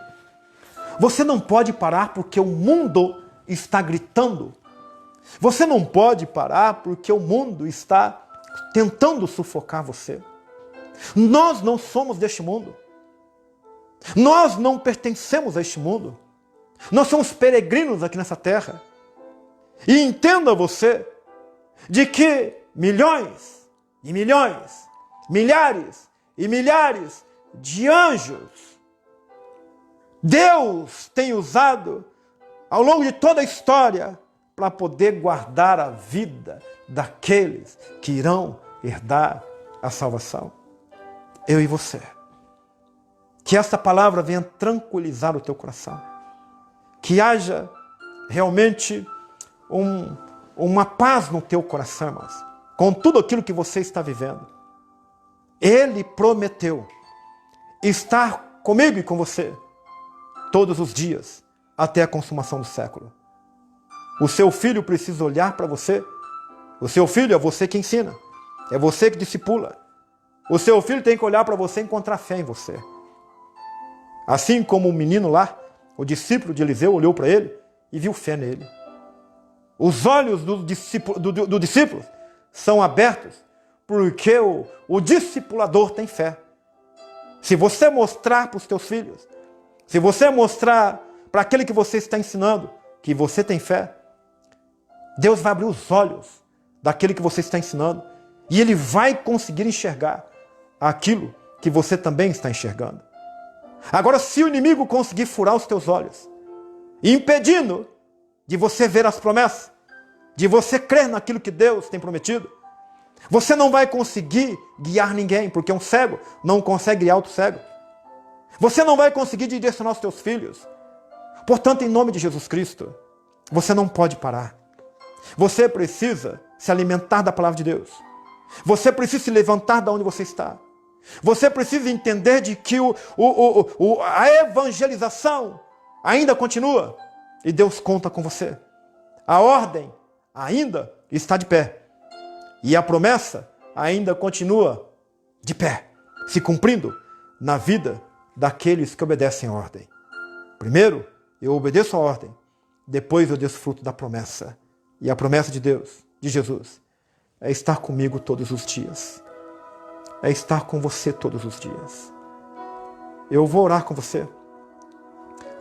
Você não pode parar porque o mundo está gritando. Você não pode parar porque o mundo está tentando sufocar você. Nós não somos deste mundo. Nós não pertencemos a este mundo. Nós somos peregrinos aqui nessa terra. E entenda você de que milhões e milhões, milhares e milhares de anjos Deus tem usado ao longo de toda a história para poder guardar a vida daqueles que irão herdar a salvação. Eu e você. Que esta palavra venha tranquilizar o teu coração. Que haja realmente uma paz no teu coração, irmãos, com tudo aquilo que você está vivendo. Ele prometeu estar comigo e com você todos os dias, até a consumação do século. O seu filho precisa olhar para você. O seu filho é você que ensina. É você que discipula. O seu filho tem que olhar para você e encontrar fé em você. Assim como o menino lá, o discípulo de Eliseu, olhou para ele e viu fé nele. Os olhos do discípulo são abertos porque o discipulador tem fé. Se você mostrar para os teus filhos, se você mostrar para aquele que você está ensinando que você tem fé, Deus vai abrir os olhos daquele que você está ensinando e ele vai conseguir enxergar aquilo que você também está enxergando. Agora, se o inimigo conseguir furar os teus olhos, impedindo de você ver as promessas, de você crer naquilo que Deus tem prometido, você não vai conseguir guiar ninguém, porque um cego não consegue guiar outro cego. Você não vai conseguir direcionar os teus filhos. Portanto, em nome de Jesus Cristo, você não pode parar. Você precisa se alimentar da palavra de Deus. Você precisa se levantar de onde você está. Você precisa entender de que a evangelização ainda continua e Deus conta com você. A ordem ainda está de pé e a promessa ainda continua de pé, se cumprindo na vida daqueles que obedecem a ordem. Primeiro, eu obedeço a ordem, depois eu desfruto da promessa. E a promessa de Deus, de Jesus, é estar comigo todos os dias. É estar com você todos os dias. Eu vou orar com você,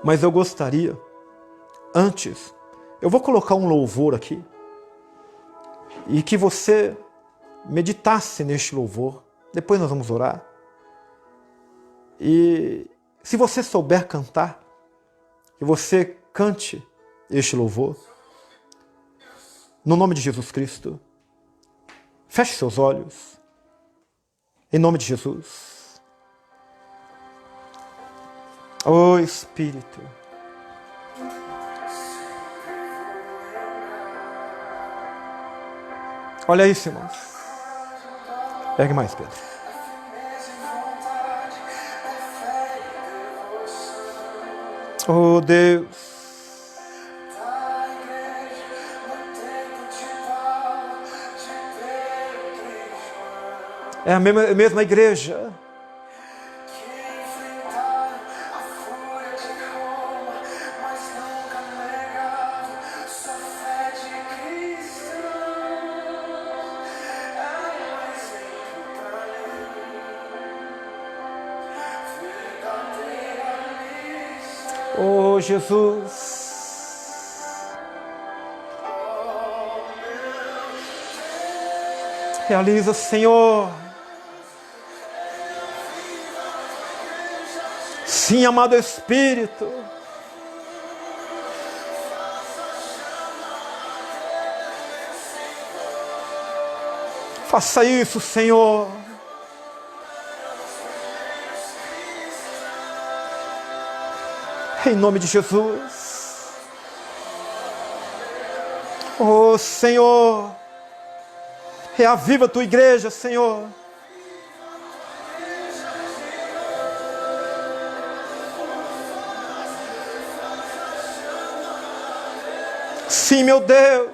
mas eu gostaria, antes, eu vou colocar um louvor aqui, e que você meditasse neste louvor. Depois nós vamos orar. E se você souber cantar, que você cante este louvor, no nome de Jesus Cristo. Feche seus olhos. Em nome de Jesus. Ó Espírito. Olha isso, irmãos. Pegue mais, Pedro. Oh, Deus. É a mesma igreja. Oh, Jesus. Realiza, Senhor. Sim, amado Espírito. Faça isso, Senhor. Em nome de Jesus. Oh, Senhor. Reaviva a tua igreja, Senhor. Sim, meu Deus.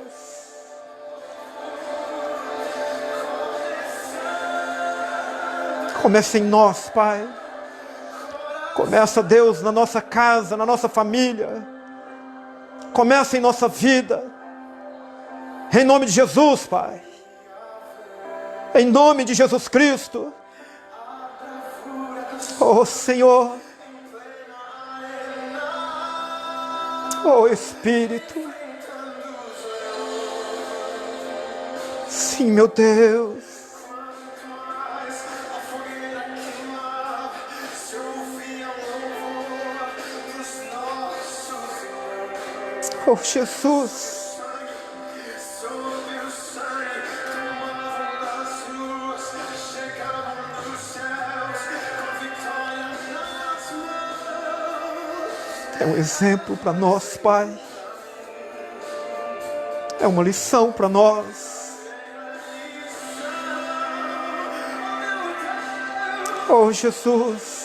Começa em nós, Pai. Começa, Deus, na nossa casa, na nossa família. Começa em nossa vida. Em nome de Jesus, Pai. Em nome de Jesus Cristo. Oh, Senhor. Oh, Espírito. Sim, meu Deus. Oh, Jesus. É um exemplo para nós, Pai. É uma lição para nós. Oh, Jesus.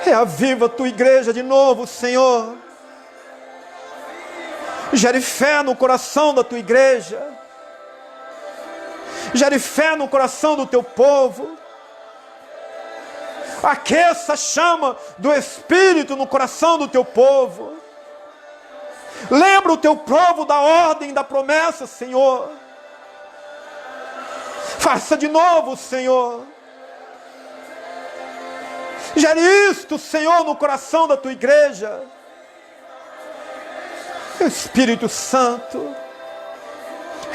Reaviva a tua igreja de novo, Senhor. Gere fé no coração da tua igreja. Gere fé no coração do teu povo. Aqueça a chama do Espírito no coração do teu povo. Lembra o teu povo da ordem, da promessa, Senhor. Faça de novo, Senhor. Gere isto, Senhor, no coração da tua igreja. Espírito Santo.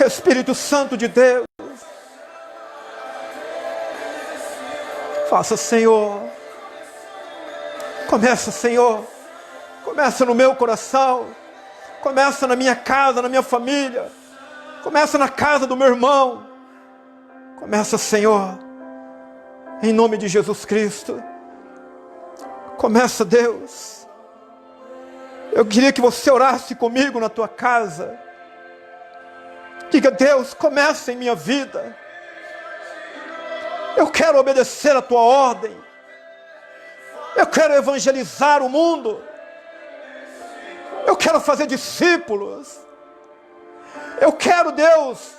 Espírito Santo de Deus. Faça, Senhor. Começa, Senhor. Começa no meu coração. Começa na minha casa, na minha família. Começa na casa do meu irmão. Começa, Senhor. Em nome de Jesus Cristo. Começa, Deus. Eu queria que você orasse comigo na tua casa. Diga, Deus, começa em minha vida. Eu quero obedecer a tua ordem. Eu quero evangelizar o mundo. Eu quero fazer discípulos. Eu quero, Deus,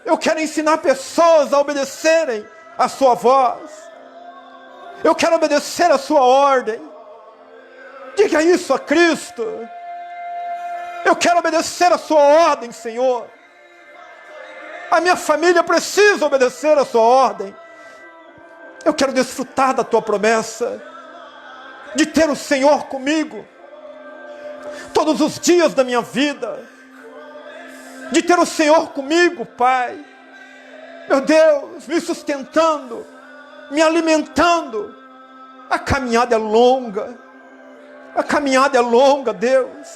eu quero ensinar pessoas a obedecerem a sua voz. Eu quero obedecer a sua ordem. Diga isso a Cristo. Eu quero obedecer a sua ordem, Senhor. A minha família precisa obedecer a sua ordem. Eu quero desfrutar da tua promessa de ter o Senhor comigo todos os dias da minha vida, de ter o Senhor comigo, Pai, meu Deus, me sustentando, me alimentando. A caminhada é longa, a caminhada é longa, Deus,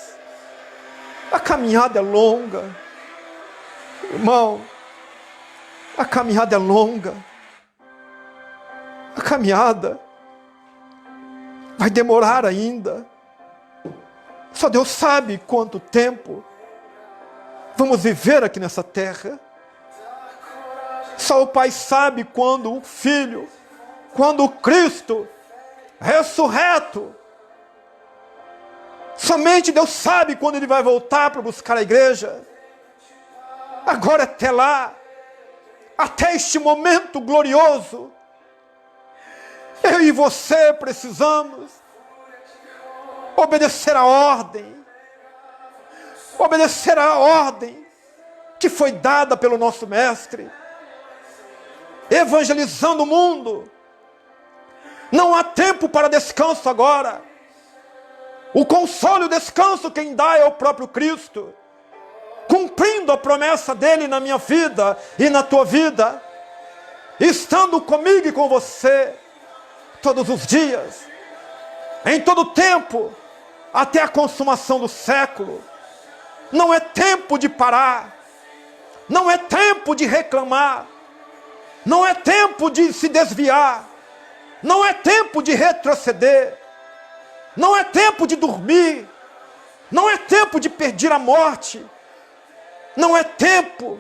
a caminhada é longa, irmão, a caminhada é longa, a caminhada vai demorar ainda. Só Deus sabe quanto tempo vamos viver aqui nessa terra. Só o Pai sabe quando o Filho, quando o Cristo ressurreto, somente Deus sabe quando Ele vai voltar para buscar a igreja. Agora até lá, até este momento glorioso, eu e você precisamos obedecer a ordem. Obedecer a ordem que foi dada pelo nosso Mestre. Evangelizando o mundo. Não há tempo para descanso agora. O consolo e o descanso quem dá é o próprio Cristo. Cumprindo a promessa dele na minha vida e na tua vida. Estando comigo e com você todos os dias, em todo tempo, até a consumação do século. Não é tempo de parar, não é tempo de reclamar, não é tempo de se desviar, não é tempo de retroceder, não é tempo de dormir, não é tempo de pedir a morte, não é tempo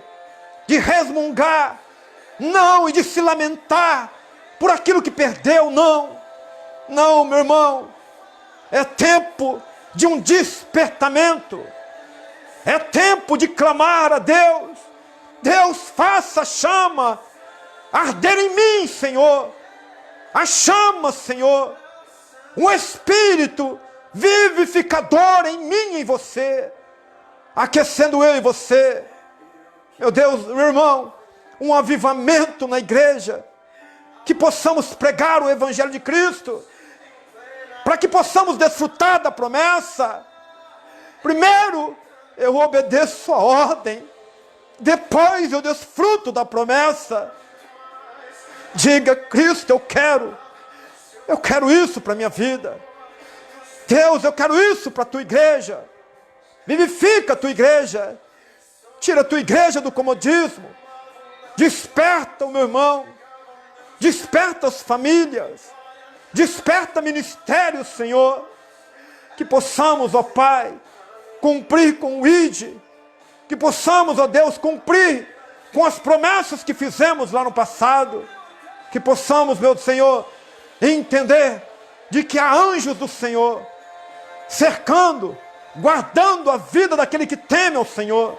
de resmungar, não, e de se lamentar por aquilo que perdeu, não, não, meu irmão, é tempo de um despertamento, é tempo de clamar a Deus. Deus, faça a chama arder em mim, Senhor, a chama, Senhor, um espírito vivificador em mim e em você, aquecendo eu e você. Meu Deus, meu irmão, um avivamento na igreja, que possamos pregar o Evangelho de Cristo, para que possamos desfrutar da promessa. Primeiro, eu obedeço a ordem, depois eu desfruto da promessa. Diga: Cristo, eu quero isso para a minha vida. Deus, eu quero isso para a tua igreja. Vivifica a tua igreja, tira a tua igreja do comodismo, desperta o meu irmão, desperta as famílias, desperta ministérios, Senhor, que possamos, ó Pai, cumprir com o ID, que possamos, ó Deus, cumprir com as promessas que fizemos lá no passado, que possamos, meu Senhor, entender de que há anjos do Senhor cercando, guardando a vida daquele que teme ao Senhor,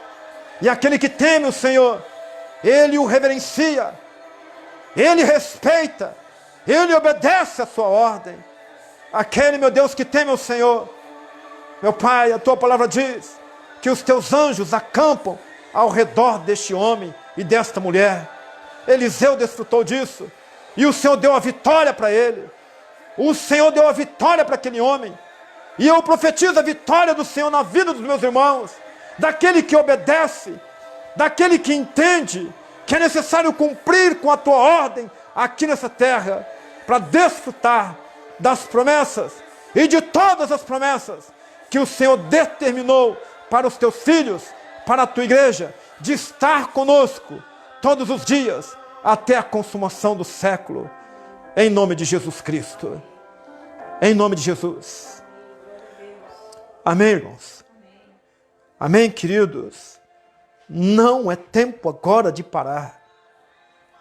e aquele que teme o Senhor, ele o reverencia, ele respeita, ele obedece a sua ordem. Aquele, meu Deus, que teme ao Senhor, meu Pai, a tua palavra diz que os teus anjos acampam ao redor deste homem e desta mulher. Eliseu desfrutou disso, e o Senhor deu a vitória para ele. O Senhor deu a vitória para aquele homem, e eu profetizo a vitória do Senhor na vida dos meus irmãos, daquele que obedece, daquele que entende que é necessário cumprir com a tua ordem aqui nessa terra, para desfrutar das promessas e de todas as promessas que o Senhor determinou para os teus filhos, para a tua igreja, de estar conosco todos os dias até a consumação do século, em nome de Jesus Cristo, em nome de Jesus. Amém, irmãos? Amém, queridos? Não é tempo agora de parar,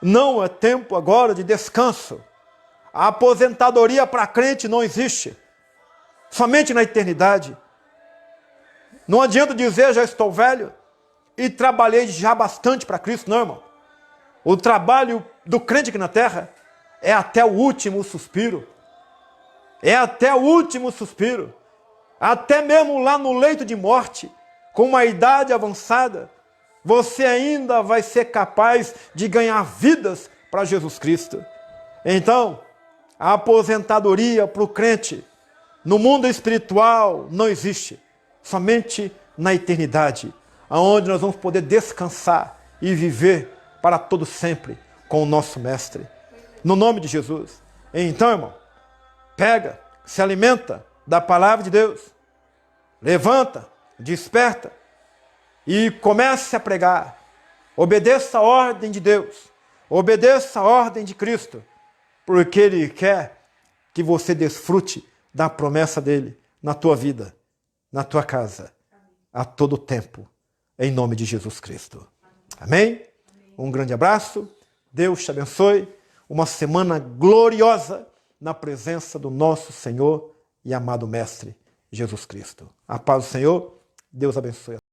não é tempo agora de descanso. A aposentadoria para crente não existe, somente na eternidade. Não adianta dizer: já estou velho e trabalhei já bastante para Cristo. Não, irmão. O trabalho do crente aqui na terra é até o último suspiro. É até o último suspiro. Até mesmo lá no leito de morte, com uma idade avançada, você ainda vai ser capaz de ganhar vidas para Jesus Cristo. Então, a aposentadoria para o crente no mundo espiritual não existe, somente na eternidade, onde nós vamos poder descansar e viver para todo sempre com o nosso Mestre, no nome de Jesus. Então, irmão, pega, se alimenta da palavra de Deus, levanta, desperta e comece a pregar. Obedeça a ordem de Deus, obedeça a ordem de Cristo, porque Ele quer que você desfrute da promessa dEle na tua vida, na tua casa, a todo tempo, em nome de Jesus Cristo. Amém? Um grande abraço, Deus te abençoe, uma semana gloriosa na presença do nosso Senhor e amado Mestre, Jesus Cristo. A paz do Senhor, Deus abençoe.